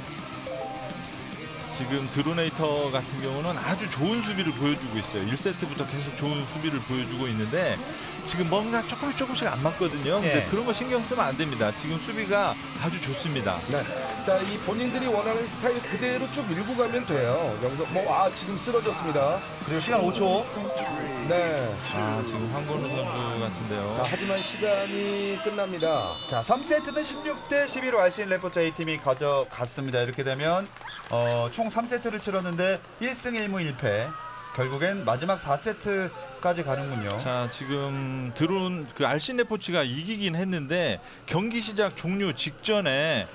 지금 드로네이터 같은 경우는 아주 좋은 수비를 보여주고 있어요. 1세트부터 계속 좋은 수비를 보여주고 있는데 지금 뭔가 조금씩 안 맞거든요. 근데 예. 그런 거 신경 쓰면 안 됩니다. 지금 수비가 아주 좋습니다. 네. 자, 이 본인들이 원하는 스타일 그대로 쭉 밀고 가면 돼요. 여기서 지금 쓰러졌습니다. 그리고 시간 5초. 네. 지금 황건우 선수 같은데요. 자, 하지만 시간이 끝납니다. 자 3세트는 16대 11로 RCN 레포츠 A팀이 가져갔습니다. 이렇게 되면 총 3세트를 치렀는데 1승 1무 1패. 결국엔 마지막 4세트까지 가는군요. 자 지금 RCN 레포츠가 이기긴 했는데 경기 시작 종료 직전에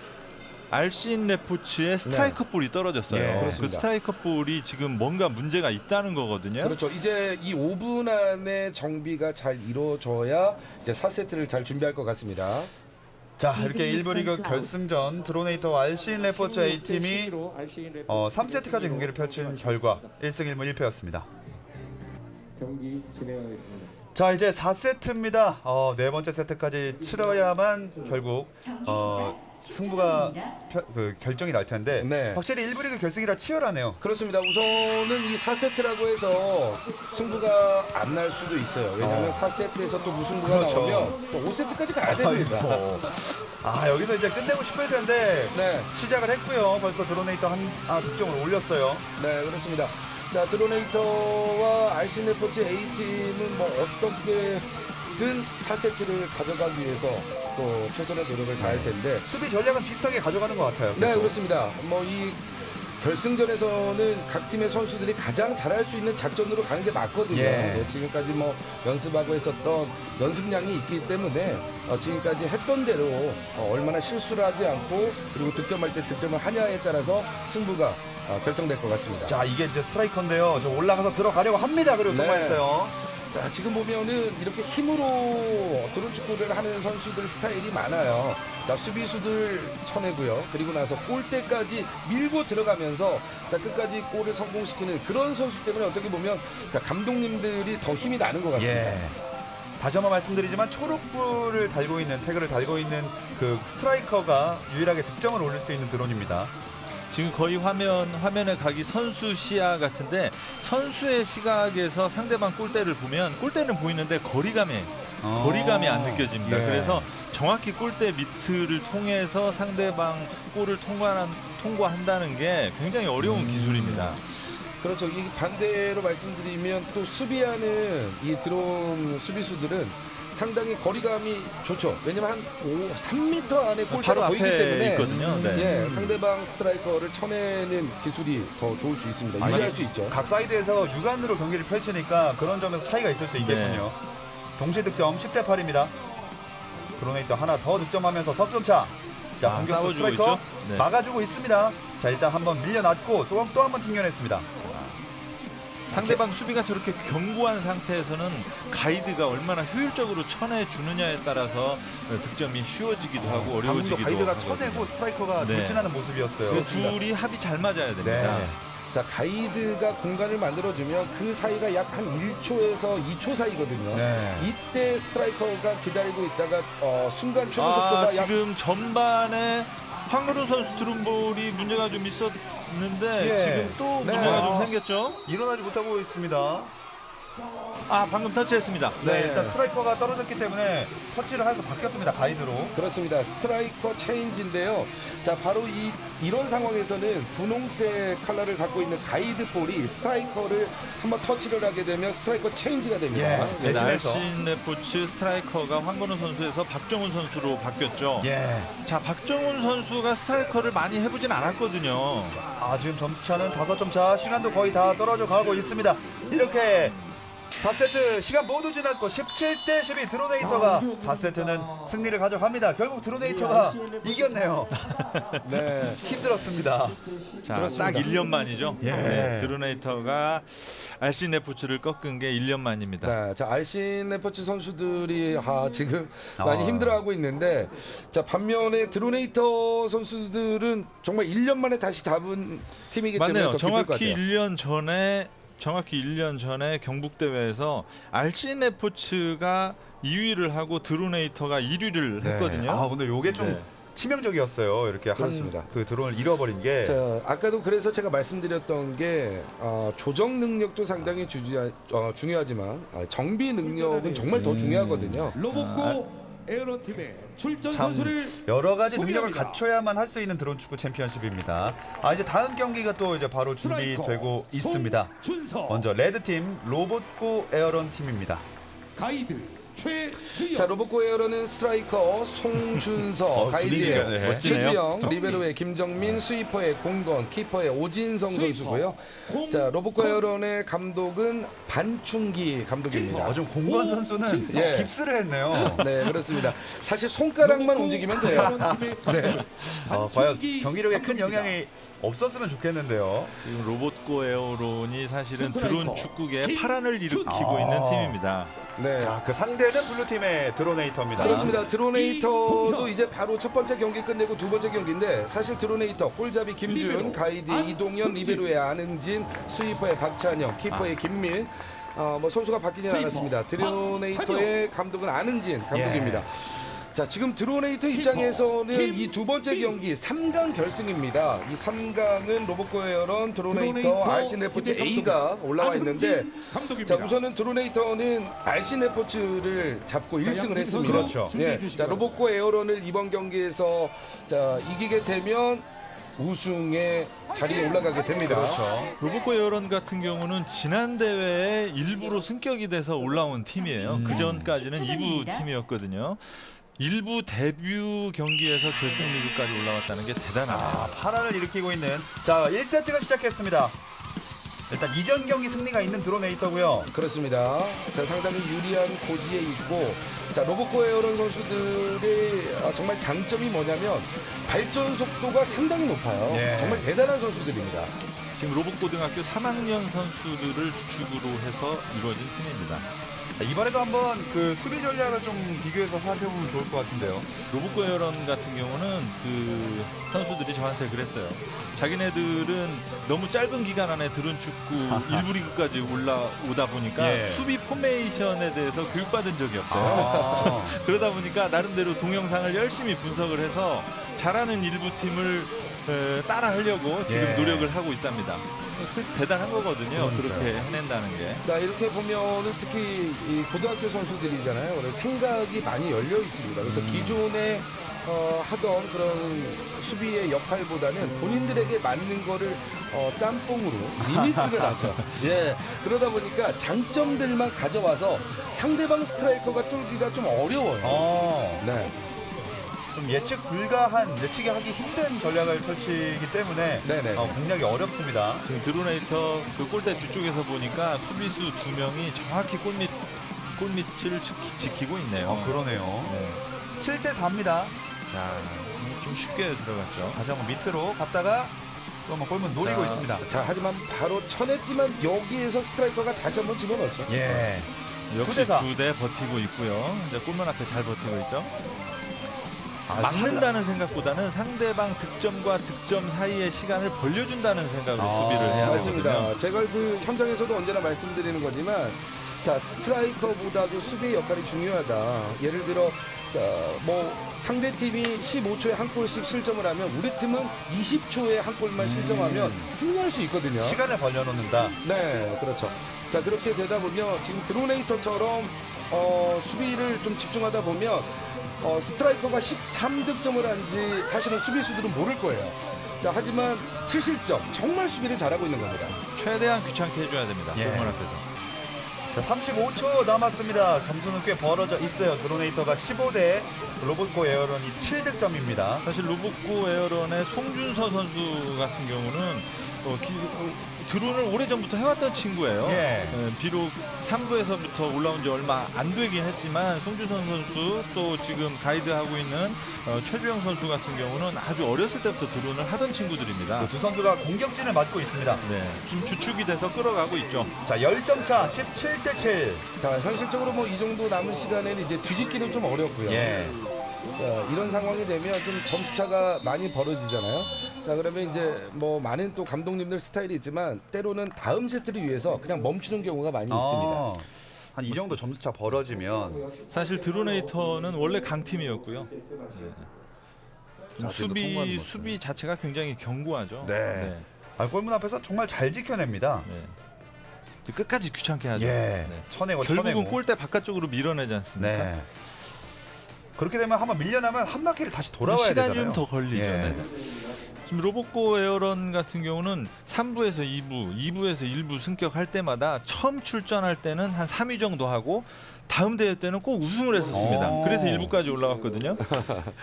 알신 레포츠의 스트라이커 볼이 떨어졌어요. 예, 그 그렇습니다. 스트라이커 볼이 지금 뭔가 문제가 있다는 거거든요. 그렇죠. 이제 이 5분 안에 정비가 잘 이루어져야 이제 4세트를 잘 준비할 것 같습니다. 자, 이렇게 1부 리그 결승전 드로네이터와 알신 레포츠 A팀이 3세트까지 경기를 펼친 결과 1승 1무 1패였습니다. 경기 진행하겠습니다. 자, 이제 4세트입니다. 네 번째 세트까지 치러야만 결국 승부가 결정이 날 텐데 네. 확실히 1부 리그 결승이라 치열하네요. 그렇습니다. 우선은 이 4세트라고 해서 승부가 안 날 수도 있어요. 왜냐하면 4세트에서 또 무승부가 그렇죠. 나오면 또 5세트까지 가야 됩니다. 여기서 이제 끝내고 싶을 텐데 네. 시작을 했고요. 벌써 드로네이터 하나 득점을 올렸어요. 네, 그렇습니다. 자, 드로네이터와 알신 레포츠 A팀은 뭐 어떻게든 4세트를 가져가기 위해서 또 최선의 노력을 다할 텐데 수비 전략은 비슷하게 가져가는 것 같아요. 네, 계속. 그렇습니다. 뭐 이 결승전에서는 각 팀의 선수들이 가장 잘할 수 있는 작전으로 가는 게 맞거든요. 예. 네, 지금까지 뭐 연습하고 했었던 연습량이 있기 때문에 지금까지 했던 대로 얼마나 실수를 하지 않고 그리고 득점할 때 득점을 하냐에 따라서 승부가 결정될 것 같습니다. 자, 이게 이제 스트라이커인데요. 저 올라가서 들어가려고 합니다. 그리고 네. 통과했어요. 자, 지금 보면은 이렇게 힘으로 드론 축구를 하는 선수들 스타일이 많아요. 자, 수비수들 쳐내고요. 그리고 나서 골대까지 밀고 들어가면서 자, 끝까지 골을 성공시키는 그런 선수 때문에 어떻게 보면 자, 감독님들이 더 힘이 나는 것 같습니다. 예. 다시 한번 말씀드리지만 초록불을 달고 있는 태그를 달고 있는 그 스트라이커가 유일하게 득점을 올릴 수 있는 드론입니다. 지금 거의 화면의 각이 선수 시야 같은데 선수의 시각에서 상대방 골대를 보면 골대는 보이는데 거리감이 안 느껴집니다. 예. 그래서 정확히 골대 밑을 통해서 상대방 골을 통과한다는 게 굉장히 어려운 기술입니다. 그렇죠. 이 반대로 말씀드리면 또 수비하는 이 드론 수비수들은 상당히 거리감이 좋죠. 왜냐면 한 3m 안에 바로 골대가 보이기 앞에 때문에 있거든요. 네. 예, 상대방 스트라이커를 쳐내는 기술이 더 좋을 수 있습니다. 유리할 수 있죠. 각 사이드에서 육안으로 경기를 펼치니까 그런 점에서 차이가 있을 수 있겠군요. 동시 득점 10대 8입니다. 드로네이터 하나 더 득점하면서 석점차. 자, 공격수 싸워주고 스트라이커 있죠? 네. 막아주고 있습니다. 자, 일단 한번 밀려났고 또 한 번 튕겨냈습니다. 상대방 수비가 저렇게 견고한 상태에서는 가이드가 얼마나 효율적으로 쳐내주느냐에 따라서 득점이 쉬워지기도 하고 방금도 어려워지기도 가이드가 하거든요. 쳐내고 스트라이커가 네. 돌진하는 모습이었어요. 그 둘이 합이 잘 맞아야 됩니다. 네. 자, 가이드가 공간을 만들어주면 그 사이가 약 한 1초에서 2초 사이거든요. 네. 이때 스트라이커가 기다리고 있다가 순간 최고 속도가 약 지금 전반에 황그루 선수 드론볼이 문제가 좀 있었는데 예. 지금 또 네. 문제가 좀 생겼죠? 일어나지 못하고 있습니다. 방금 터치했습니다. 네, 네. 일단 스트라이커가 떨어졌기 때문에 터치를 해서 바뀌었습니다. 가이드로. 그렇습니다. 스트라이커 체인지인데요. 자, 바로 이런 상황에서는 분홍색 컬러를 갖고 있는 가이드 볼이 스트라이커를 한번 터치를 하게 되면 스트라이커 체인지가 됩니다. 예. 네, 대신해서. 날씬 레포츠 스트라이커가 황건우 선수에서 박정훈 선수로 바뀌었죠. 예. 자, 박정훈 선수가 스트라이커를 많이 해보진 않았거든요. 지금 점수차는 5점 차. 시간도 거의 다 떨어져 가고 있습니다. 이렇게 4세트 시간 모두 지났고 17대 12 드로네이터가 4세트는 승리를 가져갑니다. 결국 드로네이터가 이겼네요. 네. 힘들었습니다. 자, 그렇습니다. 딱 1년 만이죠. 예. 네, 드로네이터가 알신 레포츠를 꺾은 게 1년 만입니다. 네, 자, 알신 레포츠 선수들이 지금 많이 힘들어하고 있는데 자, 반면에 드로네이터 선수들은 정말 1년 만에 다시 잡은 팀이기 때문에 맞네요. 더 기쁠 것 같아요. 정확히 1년 전에 경북 대회에서 알신 레포츠가 2위를 하고 드로네이터가 1위를 했거든요. 근데 요게 좀 네. 치명적이었어요. 이렇게 그렇습니다. 한 그 드론을 잃어버린 게. 자, 아까도 그래서 제가 말씀드렸던 게 조정 능력도 상당히 중요하지만 정비 능력은 정말 더 중요하거든요. 로봇고 에어런 팀의 출전 참 선수를 여러 가지 능력을 소개합니다. 갖춰야만 할 수 있는 드론 축구 챔피언십입니다. 이제 다음 경기가 또 이제 바로 스트라이커 준비되고 있습니다. 송준서, 먼저 레드 팀 로봇고 에어런 팀입니다. 가이드 최주영. 자, 로봇고 에어로는 스트라이커 송준서, 가이드의 분위기가, 네. 최주영, 리베로의 김정민, 스위퍼의 공건, 키퍼의 오진성 선수고요. 자, 로봇고 에어런의 감독은 반충기 감독입니다. 좀 공건 선수는 예. 깁스를 했네요. 네, 그렇습니다. 사실 손가락만 움직이면 돼요. 네. 과연 경기력에 큰 영향이 없었으면 좋겠는데요. 지금 로봇고 에어론이 사실은 스트라이커. 드론 축구계의 파란을 일으키고 아. 있는 팀입니다. 네. 자, 그 상대는 블루팀의 드로네이터입니다. 그렇습니다. 드로네이터도 이제 바로 첫 번째 경기 끝내고 두 번째 경기인데 사실 드로네이터 골잡이 김준, 리베로, 가이드 이동현, 리베로의 안흥진, 스위퍼의 박찬영, 키퍼의 김민. 뭐 선수가 바뀌진 스위퍼, 않았습니다. 드로네이터의 감독은 안흥진 감독입니다. 예. 자, 지금 드로네이터 입장에서는 김, 이 두 번째 경기 3강 결승입니다. 이 3강은 로봇고 에어런, 드로네이터, 드로네이터, RC 레포츠 김민 A가 올라와 있는데 안흥진 감독입니다. 자, 우선은 드로네이터는 RC 레포츠를 잡고 1승을 했습니다. 그렇죠. 예. 자, 로봇고 에어런을 이번 경기에서 자, 이기게 되면 우승의 자리에 올라가게 됩니다. 그렇죠. 로봇고 에어런 같은 경우는 지난 대회에 일부로 승격이 돼서 올라온 팀이에요. 그 전까지는 2부 팀이었거든요. 일부 데뷔 경기에서 결승 리그까지 올라왔다는 게 대단합니다. 파란을 일으키고 있는 자 1세트가 시작했습니다. 일단 이전 경기 승리가 있는 드로네이터고요. 그렇습니다. 자, 상당히 유리한 고지에 있고 자, 로봇고 에어런 선수들의 정말 장점이 뭐냐면 발전 속도가 상당히 높아요. 예. 정말 대단한 선수들입니다. 지금 로봇고등학교 3학년 선수들을 주축으로 해서 이루어진 팀입니다. 자, 이번에도 한번 그 수비 전략을 좀 비교해서 살펴보면 좋을 것 같은데요. 로봇고 에어런 같은 경우는 그 선수들이 저한테 그랬어요. 자기네들은 너무 짧은 기간 안에 드론 축구 1부 리그까지 올라오다 보니까 예. 수비 포메이션에 대해서 교육받은 적이 없어요. 아, 그러다 보니까 나름대로 동영상을 열심히 분석을 해서 잘하는 일부 팀을 따라 하려고 지금 예. 노력을 하고 있답니다. 그 대단한 거거든요. 그렇게 해낸다는 게. 자, 이렇게 보면은 특히 이 고등학교 선수들이잖아요. 그래서 생각이 많이 열려 있습니다. 그래서 기존에 하던 그런 수비의 역할보다는 본인들에게 맞는 거를 짬뽕으로 리믹스를 하죠. 예. 그러다 보니까 장점들만 가져와서 상대방 스트라이커가 뚫기가 좀 어려워요. 네. 좀 예측 불가한, 예측이 하기 힘든 전략을 펼치기 때문에 네네. 공략이 어렵습니다. 지금 드로네이터 그 골대 뒤쪽에서 보니까 수비수 2명이 정확히 골밑을 지키고 있네요. 그러네요. 네. 7대 4입니다. 자, 좀 쉽게 들어갔죠. 다시 한번 밑으로 갔다가 또 한번 골문 노리고 자, 있습니다. 자, 하지만 바로 쳐냈지만 여기에서 스트라이커가 다시 한번 집어넣었죠. 예. 역시 9대 4. 2대 버티고 있고요. 이제 골문 앞에 잘 버티고 있죠. 아, 막는다는 생각보다는 상대방 득점과 득점 사이의 시간을 벌려준다는 생각으로 수비를 해야 되거든요. 맞습니다. 제가 그 현장에서도 언제나 말씀드리는 거지만 자, 스트라이커보다도 수비의 역할이 중요하다. 예를 들어 자, 뭐 상대 팀이 15초에 한 골씩 실점을 하면 우리 팀은 20초에 한 골만 실점하면 승리할 수 있거든요. 시간을 벌려놓는다. 네, 그렇죠. 자, 그렇게 되다 보면 지금 드로네이터처럼 수비를 좀 집중하다 보면 스트라이커가 13득점을 한지 사실은 수비수들은 모를 거예요. 자, 하지만 7실점 정말 수비를 잘하고 있는 겁니다. 최대한 귀찮게 해줘야 됩니다. 예. 골문 앞에서. 자, 35초 남았습니다. 점수는 꽤 벌어져 있어요. 드로네이터가 15대, 로봇고 에어런이 7득점입니다. 사실 로봇고 에어런의 송준서 선수 같은 경우는 드론을 오래전부터 해왔던 친구예요. 예. 비록 3부에서부터 올라온 지 얼마 안 되긴 했지만 송준선 선수 또 지금 가이드하고 있는 최주영 선수 같은 경우는 아주 어렸을 때부터 드론을 하던 친구들입니다. 두 선수가 공격진을 맡고 있습니다. 네, 지금 주축이 돼서 끌어가고 있죠. 자, 10점 차, 17대 7. 자, 현실적으로 뭐 이 정도 남은 시간에는 이제 뒤집기는 좀 어렵고요. 예. 자, 이런 상황이 되면 좀 점수차가 많이 벌어지잖아요. 자, 그러면 이제 뭐 많은 또 감독님들 스타일이 있지만 때로는 다음 세트를 위해서 그냥 멈추는 경우가 많이 있습니다. 한 이 정도 점수차 벌어지면 사실 드로네이터는 원래 강팀이었고요. 좀 자신도 통과하는 모습. 수비 자체가 굉장히 견고하죠. 네. 골문 앞에서 정말 잘 지켜냅니다. 네. 끝까지 귀찮게 하죠. 예. 네. 쳐내고 결국은 쳐내고. 골대 바깥쪽으로 밀어내지 않습니까? 네. 그렇게 되면 한번 밀려나면 한 바퀴를 다시 돌아와야 시간이 되잖아요. 좀 더 걸리죠. 예. 네. 지금 로봇고 에어런 같은 경우는 3부에서 2부, 2부에서 1부 승격할 때마다 처음 출전할 때는 한 3위 정도 하고 다음 대회 때는 꼭 우승을 했었습니다. 오. 그래서 1부까지 올라갔거든요.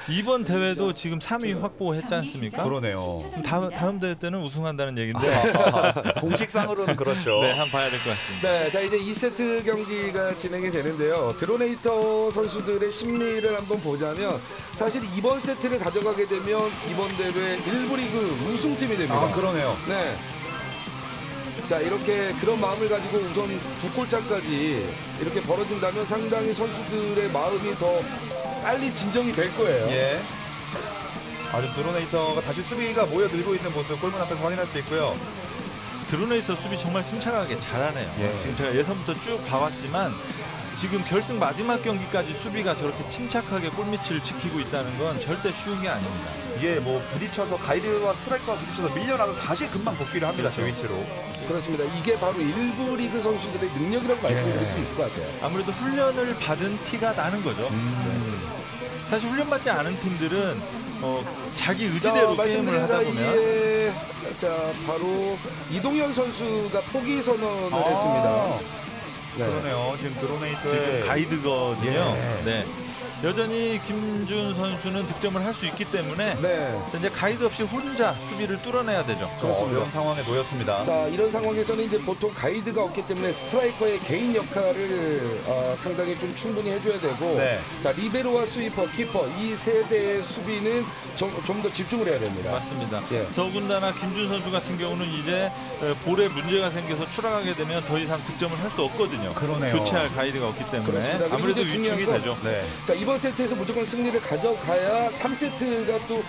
이번 대회도 지금 3위 확보했지 않습니까? 그러네요. 다음 대회 때는 우승한다는 얘기인데 공식상으로는 그렇죠. 네, 한번 봐야 될 것 같습니다. 네, 자 이제 2세트 경기가 진행이 되는데요. 드로네이터 선수들의 심리를 한번 보자면 사실 이번 세트를 가져가게 되면 이번 대회 1부 리그 우승팀이 됩니다. 아, 그러네요. 네. 자 이렇게 그런 마음을 가지고 우선 2골차까지 이렇게 벌어진다면 상당히 선수들의 마음이 더 빨리 진정이 될 거예요. 예. 아주 드로네이터가 다시 수비가 모여들고 있는 모습 골문 앞에서 확인할 수 있고요. 드로네이터 수비 정말 침착하게 잘하네요. 예. 지금 제가 예선부터 쭉 봐왔지만 지금 결승 마지막 경기까지 수비가 저렇게 침착하게 골밑을 지키고 있다는 건 절대 쉬운 게 아닙니다. 이게 뭐 부딪혀서 가이드와 스트라이커가 부딪혀서 밀려나도 다시 금방 복귀를 합니다. 저 위치로. 그렇습니다. 이게 바로 1부 리그 선수들의 능력이라고 말씀드릴 수 있을 것 같아요. 아무래도 훈련을 받은 티가 나는 거죠. 사실 훈련받지 않은 팀들은 자기 의지대로 게임을 하다 보면 자 바로 이동현 선수가 포기 선언을 아. 했습니다. 네. 그러네요. 지금 드로네이터의 지금 가이드거든요. 예. 네. 여전히 김준 선수는 득점을 할 수 있기 때문에 네. 자, 이제 가이드 없이 혼자 수비를 뚫어내야 되죠. 그렇습니다. 어려운 상황에 놓였습니다. 자 이런 상황에서는 이제 보통 가이드가 없기 때문에 스트라이커의 개인 역할을 상당히 좀 충분히 해줘야 되고 네. 자 리베로와 스위퍼, 키퍼 이 세 대의 수비는 좀 더 집중을 해야 됩니다. 맞습니다. 예. 더군다나 김준 선수 같은 경우는 이제 볼에 문제가 생겨서 추락하게 되면 더 이상 득점을 할 수 없거든요. 그러네요. 교체할 가이드가 없기 때문에 그렇습니다. 그리고 아무래도 이제 중요한 위축이 건 되죠. 네. 자 이번 세트에서 무조건 승리를 가져가야 3세트가 또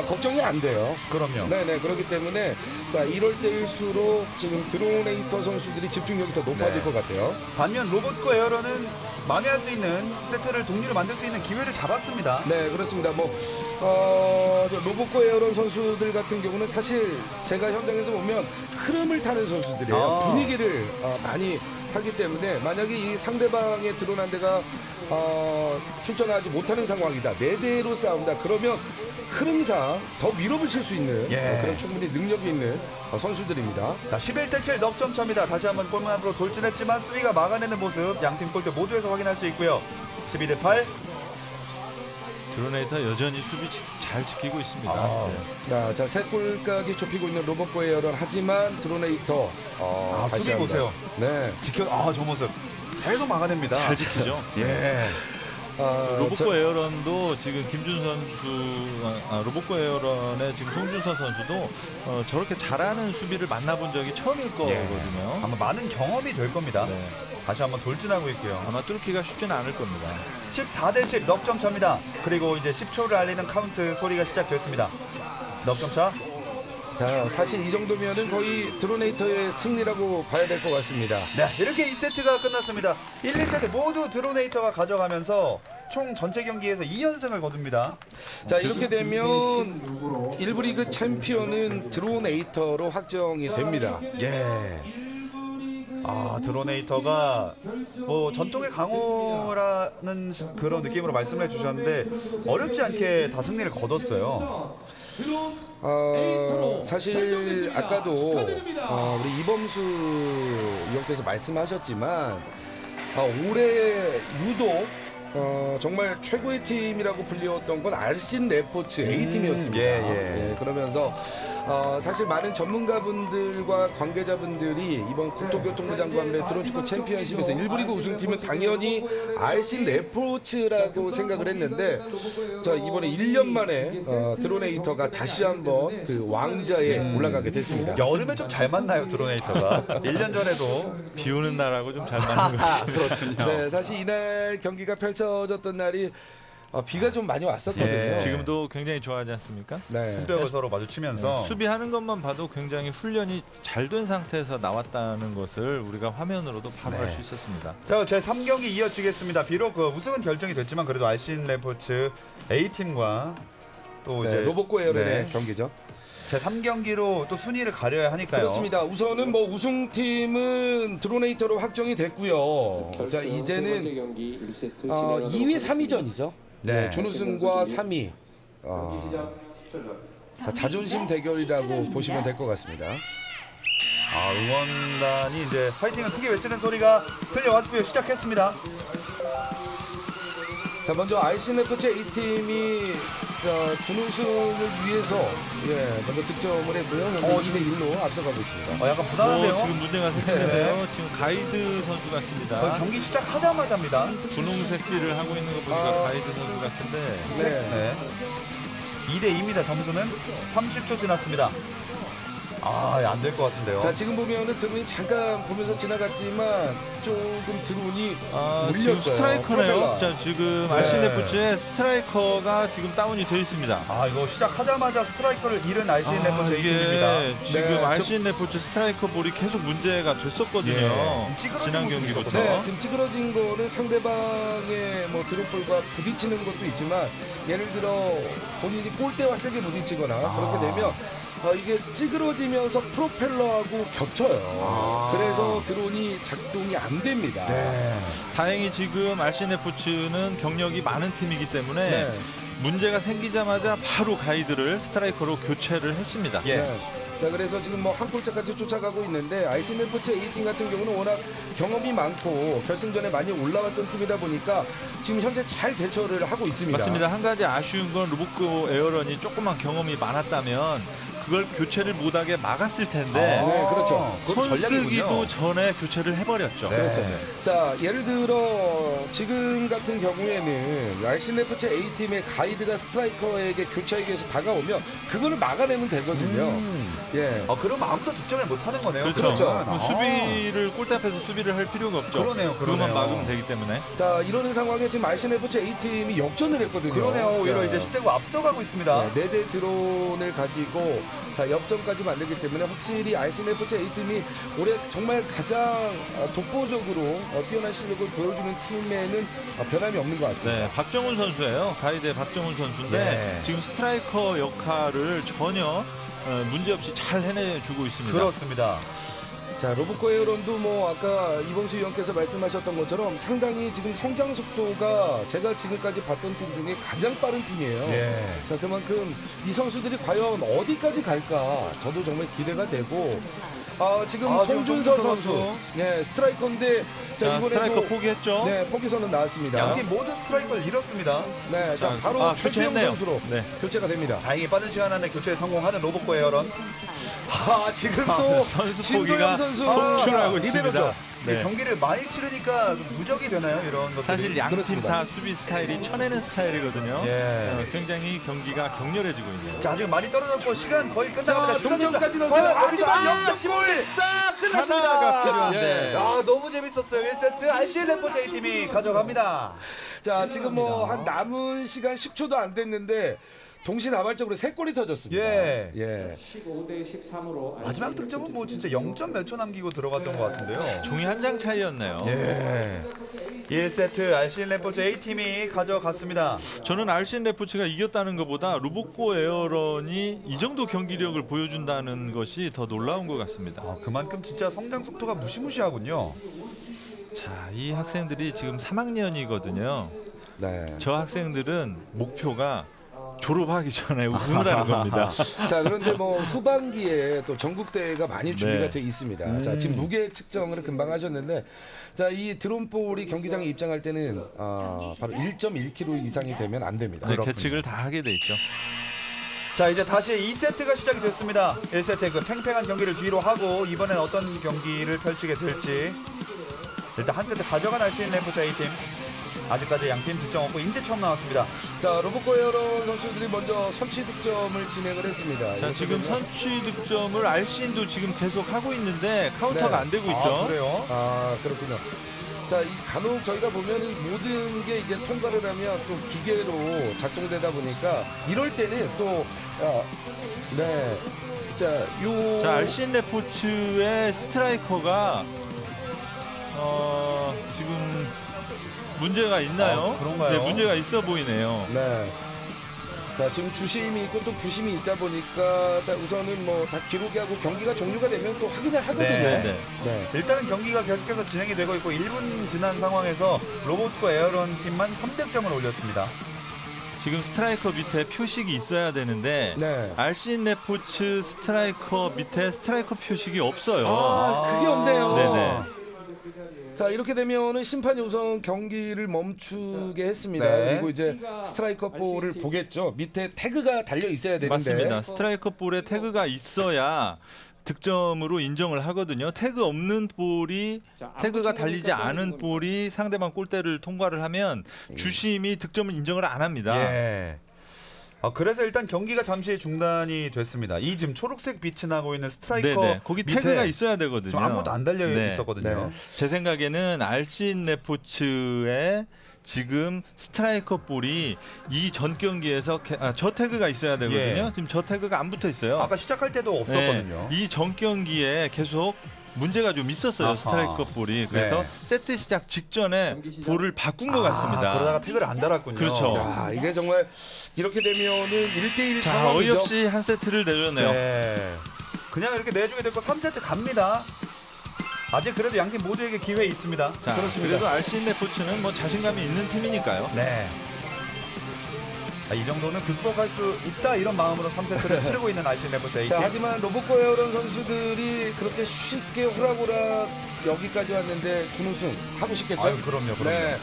걱정이 안 돼요. 그럼요. 네네 그렇기 때문에 자 이럴 때일수록 지금 드로네이터 선수들이 집중력이 더 높아질 네. 것 같아요. 반면 로봇과 에어러는 만회할 수 있는 세트를 동률을 만들 수 있는 기회를 잡았습니다. 네 그렇습니다. 저 로봇과 에어런 선수들 같은 경우는 사실 제가 현장에서 보면 흐름을 타는 선수들이에요. 아. 분위기를 많이 타기 때문에 만약에 이 상대방의 드론한 대가 출전하지 못하는 상황이다. 4대로 싸운다. 그러면 흐름상 더 밀어붙일 수 있는 예. 그런 충분히 능력이 있는 선수들입니다. 자, 11대7 넉점 차입니다. 다시 한번 골문 안으로 돌진했지만 수비가 막아내는 모습 양팀 골대 모두에서 확인할 수 있고요. 12대8. 드로네이터 여전히 수비 잘 지키고 있습니다. 아. 네. 자 3골까지 좁히고 있는 로봇과 에어런 하지만 드로네이터 다시 수비 한번. 보세요. 네. 저 모습 계속 막아냅니다. 잘 지키죠. 예. 로봇과 에어런도 지금 김준 선수, 로봇과 에어런의 지금 송준서 선수도 저렇게 잘하는 수비를 만나본 적이 처음일 거거든요. 아마 많은 경험이 될 겁니다. 네. 다시 한번 돌진하고 있고요. 아마 뚫기가 쉽지는 않을 겁니다. 14대10 넉점 차입니다. 그리고 이제 10초를 알리는 카운트 소리가 시작됐습니다. 넉점 차. 자 사실 이 정도면은 거의 드로네이터의 승리라고 봐야 될 것 같습니다. 네, 이렇게 2세트가 끝났습니다. 1, 2세트 모두 드로네이터가 가져가면서 총 전체 경기에서 2연승을 거둡니다. 자 이렇게 되면 1부 리그 챔피언은 드로네이터로 확정이 됩니다. 예. 드로네이터가 뭐 전통의 강호라는 그런 느낌으로 말씀을 해주셨는데 어렵지 않게 다 승리를 거뒀어요. 사실 아까도 우리 이범수 위원께서 말씀하셨지만 올해 유독 정말 최고의 팀이라고 불리웠던 건 알신 레포츠 A팀이었습니다. 예. 그러면서 사실 많은 전문가분들과 관계자분들이 이번 국토교통부 장관배 드론축구 챔피언십에서 1부 리그 우승팀은 당연히 알신 레포츠라고 생각을 했는데 자 이번에 1년 만에 드로네이터가 다시 한번 그 왕자에 올라가게 됐습니다. 여름에 좀 잘 만나요, 드로네이터가. 1년 전에도. 비 오는 날하고 좀 잘 맞는 것 같습니다. 그렇군요. 네, 사실 이날 경기가 펼쳐졌던 날이 비가 좀 많이 왔었거든요. 예. 지금도 굉장히 좋아하지 않습니까? 네. 손뼉을 서로 마주치면서 수비하는 것만 봐도 굉장히 훈련이 잘 된 상태에서 나왔다는 것을 우리가 화면으로도 바로 알 수 있었습니다. 자, 제 3경기 이어지겠습니다. 비록 그 우승은 결정이 됐지만 그래도 알신 레포츠 A팀과 또 이제 로봇과 에어런의 네, 경기죠. 제 3경기로 또 순위를 가려야 하니까요. 그렇습니다. 우선은 뭐 우승팀은 드로네이터로 확정이 됐고요. 자 이제는 2위 3위전이죠. 네. 준우승과 3위. 자 자존심 대결이라고 보시면 될 것 같습니다. 응원단이 이제 파이팅을 크게 외치는 소리가 들려왔고요. 시작했습니다. 자, 먼저 RCNFC A팀이 준우승을 위해서 먼저 득점을 했고요. 현재 2대1로 앞서가고 있습니다. 약간 부담한데요. 지금 문제가 생겼는데요. 지금 가이드 선수 같습니다. 경기 시작하자마자입니다. 분홍색 띠를 하고 있는 거 보니까 가이드 선수 같은데. 네. 2대2입니다. 점수는 30초 지났습니다. 안 될 것 같은데요. 자, 지금 보면은 드론이 잠깐 보면서 지나갔지만 조금 드론이 지금 물렸어요. 스트라이커네요. 프로펠러. 자, 지금 네. RCNFC의 스트라이커가 지금 다운이 되어 있습니다. 이거 시작하자마자 스트라이커를 잃은 RCNFC A팀입니다. 이게 지금 네, RCNFC 스트라이커 볼이 계속 문제가 됐었거든요. 찌그러지고 지난 경기부터. 있었거든요. 네, 지금 찌그러진 거는 상대방의 뭐 드롭볼과 부딪히는 것도 있지만 예를 들어 본인이 골대와 세게 부딪히거나 그렇게 되면 이게 찌그러지면서 프로펠러하고 겹쳐요. 그래서 드론이 작동이 안 됩니다. 다행히 지금 RCNFC는 경력이 많은 팀이기 때문에 네. 문제가 생기자마자 바로 가이드를 스트라이커로 교체를 했습니다. 예. 네. 자, 그래서 지금 뭐 한 골차까지 쫓아가고 있는데 RCNFC A팀 같은 경우는 워낙 경험이 많고 결승전에 많이 올라왔던 팀이다 보니까 지금 현재 잘 대처를 하고 있습니다. 맞습니다. 한 가지 아쉬운 건 로보코 에어런이 조금만 경험이 많았다면 그걸 교체를 못하게 막았을 텐데 네, 그렇죠. 그건 손쓰기도 전략이군요. 전에 교체를 해버렸죠. 네. 자, 예를 들어 지금 같은 경우에는 RCNFC A팀의 가이드가 스트라이커에게 교체에게서 다가오면 그거를 막아내면 되거든요. 예. 그럼 아무도 득점을 못하는 거네요. 그렇죠. 그렇죠. 수비를 골대 앞에서 수비를 할 필요가 없죠. 그러네요. 그것만 막으면 되기 때문에. 자, 이러는 상황에 지금 RCNFC A팀이 역전을 했거든요. 그러네요. 오히려 자, 이제 10대9 앞서가고 있습니다. 네, 4대 드론을 가지고 자, 역전까지 만들기 때문에 확실히 RCNFC A팀이 올해 정말 가장 독보적으로 뛰어난 실력을 보여주는 팀에는 변함이 없는 것 같습니다. 네, 박정훈 선수예요. 가이드의 박정훈 선수인데 네. 지금 스트라이커 역할을 전혀 문제없이 잘 해내주고 있습니다. 그렇습니다. 자, 로보코 에어런도 뭐 아까 이범수 위원께서 말씀하셨던 것처럼 상당히 지금 성장 속도가 제가 지금까지 봤던 팀 중에 가장 빠른 팀이에요. 예. 자, 그만큼 이 선수들이 과연 어디까지 갈까 저도 정말 기대가 되고 지금 송준서 선수 스트라이커인데 자, 스트라이커 이번에도 포기했죠. 네, 포기선은 나왔습니다. 양팀 모두 스트라이커를 잃었습니다. 네, 자, 자, 바로 최주영 교체했네요. 선수로 네. 교체가 됩니다. 다행히 빠른 시간 안에 교체에 성공하는 로보코 에어런. 지금 또 선수 진도영 포기가 선수 속출하고 리베로죠. 있습니다. 네. 경기를 많이 치르니까 누적이 되나요? 이런 것들이. 사실 양팀 그렇습니다. 다 수비 스타일이 쳐내는 스타일이거든요. 예. 굉장히 경기가 격렬해지고 있네요. 자, 지금 많이 떨어졌고 시간 거의 자, 끝나갑니다. 동점까지 과연 넣었어요. 여기서 하지만 역전골 싹 끝났습니다. 하나가 필요한데. 너무 재밌었어요. 1세트 RCNFC A팀이 가져갑니다. 자, 지금 뭐 한 남은 시간 10초도 안 됐는데 동시다발적으로 3골이 터졌습니다. 예. 15대 13으로 마지막 득점은 뭐 진짜 0점 몇 초 남기고 들어갔던 것 같은데요. 종이 한 장 차이였네요. 예. 1세트 RCNFC A팀이 가져갔습니다. 저는 RCNFC가 이겼다는 것보다 로보코 에어런이 이 정도 경기력을 보여준다는 것이 더 놀라운 것 같습니다. 그만큼 진짜 성장 속도가 무시무시하군요. 자, 이 학생들이 지금 3학년이거든요. 네. 저 학생들은 목표가 졸업하기 전에 우승을 하는 겁니다. 자, 그런데 뭐 후반기에 또 전국대회가 많이 준비가 네. 돼 있습니다. 자, 지금 무게 측정을 금방 하셨는데 자, 이 드론볼이 경기장에 입장할 때는 바로 1.1kg 이상이 되면 안 됩니다. 네, 계측을 다 하게 돼 있죠. 자, 이제 다시 2세트가 시작이 됐습니다. 1세트의 그 팽팽한 경기를 뒤로 하고 이번엔 어떤 경기를 펼치게 될지. 일단 한 세트 가져간 RCNFC A팀. 아직까지 양팀 득점 없고 이제 처음 나왔습니다. 자, 로보코 에어런 선수들이 먼저 선취 득점을 진행을 했습니다. 자, 지금 선취 득점을 RCN도 지금 계속 하고 있는데 카운터가 네. 안 되고 있죠. 그래요? 그렇군요. 자, 이 간혹 저희가 보면은 모든 게 이제 통과를 하면 또 기계로 작동되다 보니까 이럴 때는 또 네. 자, RCNFC의 스트라이커가 지금 문제가 있나요? 그런가요? 네, 문제가 있어 보이네요. 네. 자, 지금 주심이 있고 또 부심이 있다 보니까 우선은 뭐 다 기록이 하고 경기가 종료가 되면 또 확인을 하거든요. 네. 네. 일단은 경기가 계속해서 진행이 되고 있고 1분 지난 상황에서 로보코 에어런 팀만 3득점을 올렸습니다. 지금 스트라이커 밑에 표식이 있어야 되는데 네. RC 레포츠 스트라이커 밑에 스트라이커 표식이 없어요. 그게 없네요. 네네. 자 이렇게 되면은 심판이 우선 경기를 멈추게 했습니다. 네. 그리고 이제 스트라이커 볼을 보겠죠. 밑에 태그가 달려 있어야 되는데. 맞습니다. 스트라이커 볼에 태그가 있어야 득점으로 인정을 하거든요. 태그 없는 볼이 태그가 달리지 않은 볼이 상대방 골대를 통과를 하면 주심이 득점을 인정을 안 합니다. 예. 그래서 일단 경기가 잠시 중단이 됐습니다. 이 지금 초록색 빛이 나고 있는 스트라이커 네네. 거기 밑에 태그가 있어야 되거든요. 좀 아무것도 안 달려 네. 있었거든요. 제 생각에는 RC 레포츠의 지금 스트라이커 볼이 이 전 경기에서 저 태그가 있어야 되거든요. 예. 지금 저 태그가 안 붙어 있어요. 아까 시작할 때도 없었거든요. 이 전 경기에 계속 문제가 좀 있었어요. 아하. 스트라이커 볼이. 그래서 네. 세트 시작 직전에 볼을 바꾼 것 같습니다. 그러다가 태그를 안 달았군요. 그렇죠. 야, 이게 정말 이렇게 되면은 1대1 자, 상황이죠. 어이없이 한 세트를 내줬네요. 네. 그냥 이렇게 내주게 됐고 3세트 갑니다. 아직 그래도 양팀 모두에게 기회 있습니다. 자, 그래도 RC 레포츠는 뭐 자신감이 있는 팀이니까요. 네. 이 정도는 극복할 수 있다 이런 마음으로 3세트를 치르고 있는 RC 레포츠 A팀. 자, 하지만 로봇과 에어런 선수들이 그렇게 쉽게 호락호락 여기까지 왔는데 준우승 하고 싶겠죠? 아유, 그럼요. 네.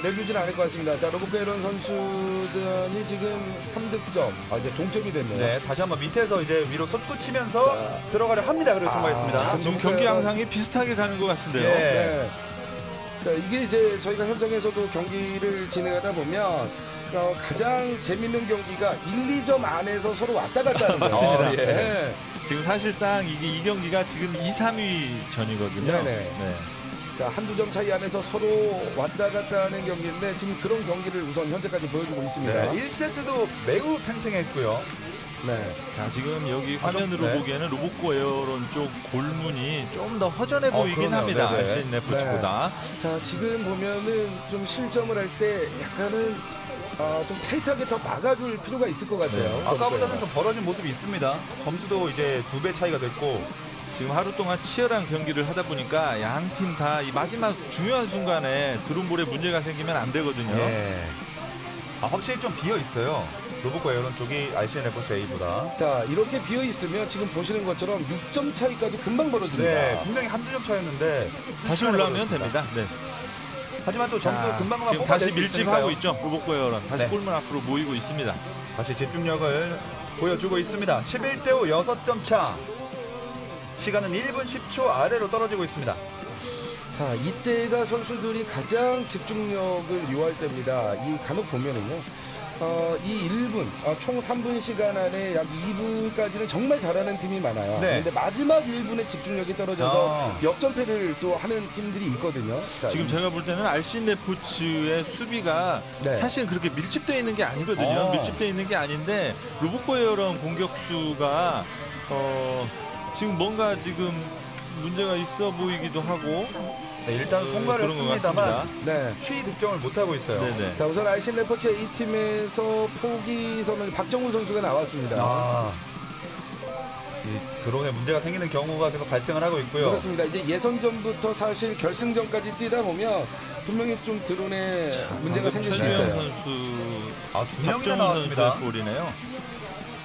내주진 않을 것 같습니다. 자, 로봇과 에어런 선수들이 지금 3득점. 이제 동점이 됐네요. 네, 다시 한번 밑에서 이제 위로 솟구치면서 들어가려 합니다. 그리고 통과했습니다. 자, 지금 경기 양상이 비슷하게 가는 것 같은데요. 예. 네. 자, 이게 이제 저희가 현장에서도 경기를 진행하다 보면 가장 재밌는 경기가 1, 2점 안에서 서로 왔다 갔다 하는 거예요. 맞습니다. 예. 네. 지금 사실상 이 경기가 지금 2, 3위 전이거든요. 네네. 자, 한두 점 차이 안에서 서로 왔다 갔다 하는 경기인데 지금 그런 경기를 우선 현재까지 보여주고 있습니다. 네, 1세트도 매우 팽팽했고요. 네. 자, 지금 여기 화면으로 네. 보기에는 로봇고 에어론 쪽 골문이 좀 더 허전해 보이긴 그러네요. 합니다. 네네. RC 레포츠보다. 자, 지금 보면은 좀 실점을 할 때 약간은 좀 타이트하게 더 막아줄 필요가 있을 것 같아요. 네. 아까보다는 좀 벌어진 모습이 있습니다. 점수도 이제 2배 차이가 됐고. 지금 하루 동안 치열한 경기를 하다 보니까 양 팀 다 이 마지막 중요한 순간에 드론볼에 문제가 생기면 안 되거든요. 예. 확실히 좀 비어 있어요. 로봇과 에어론 쪽이 RC 레포츠 A보다. 자, 이렇게 비어 있으면 지금 보시는 것처럼 6점 차이까지 금방 벌어집니다. 네, 분명히 한두 점 차였는데 다시 올라오면 됩니다. 네. 하지만 또 점수 금방 지금 다시 뽑아낼 수 밀집하고 있으니까요. 있죠. 로봇고 에어론 다시 네. 골문 앞으로 모이고 있습니다. 다시 집중력을 보여주고 있습니다. 11대5 6점 차. 시간은 1분 10초 아래로 떨어지고 있습니다. 자, 이때가 선수들이 가장 집중력을 요할 때입니다. 이 간혹 보면은요. 이 1분, 총 3분 시간 안에 약 2분까지는 정말 잘하는 팀이 많아요. 네. 그런데 마지막 1분에 집중력이 떨어져서 역전패를 또 하는 팀들이 있거든요. 자, 지금 제가 볼 때는 RC 레포츠의 수비가 네. 사실 그렇게 밀집되어 있는 게 아니거든요. 밀집되어 있는 게 아닌데 로봇고 에어런 공격수가 지금 뭔가 지금 문제가 있어 보이기도 하고 네, 일단 통과를 그런 것 했습니다만 같습니다. 네. 취 득점을 못하고 있어요. 네네. 자, 우선 RC 레포츠 A팀에서 포기 선언 박정훈 선수가 나왔습니다. 이 드론에 문제가 생기는 경우가 계속 발생을 하고 있고요. 그렇습니다. 이제 예선전부터 사실 결승전까지 뛰다 보면 분명히 좀 드론에 문제가 생길 수 최주영 있어요. 선수, 두 명이나 박정훈 나왔습니다. 선수의 골이네요.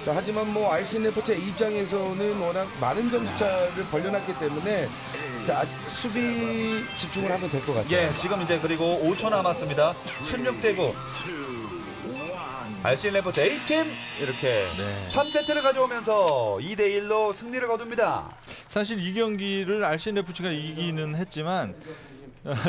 자, 하지만 뭐 RC 레포츠의 입장에서는 워낙 많은 점수차를 벌려놨기 때문에 자, 아직 수비 집중을 하면 될 것 같아요. 예, 지금 이제 그리고 5초 남았습니다. 16대9. RC 레포츠 A팀 이렇게 네. 3세트를 가져오면서 2대1로 승리를 거둡니다. 사실 이 경기를 RC 레포츠가 이기는 했지만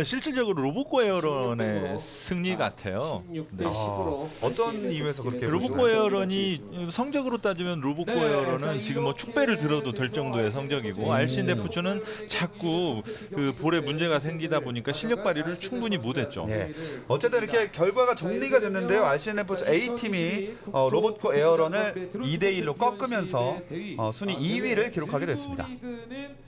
실질적으로 로봇고 에어런의 승리 같아요. 16대 10으로 어떤 이유에서 그렇게 로봇고 에어런이 성적으로 따지면 로봇고 네, 에어런은 자, 지금 뭐 축배를 들어도 될 정도의 성적이고 RC 레포츠는 자꾸 그 볼에 문제가 생기다 보니까 실력 발휘를 충분히 못했죠. 예. 어쨌든 이렇게 결과가 정리가 됐는데요. RC 레포츠 A팀이 로봇코 에어런을 2대1로 꺾으면서 순위 2위를 기록하게 됐습니다. 리그는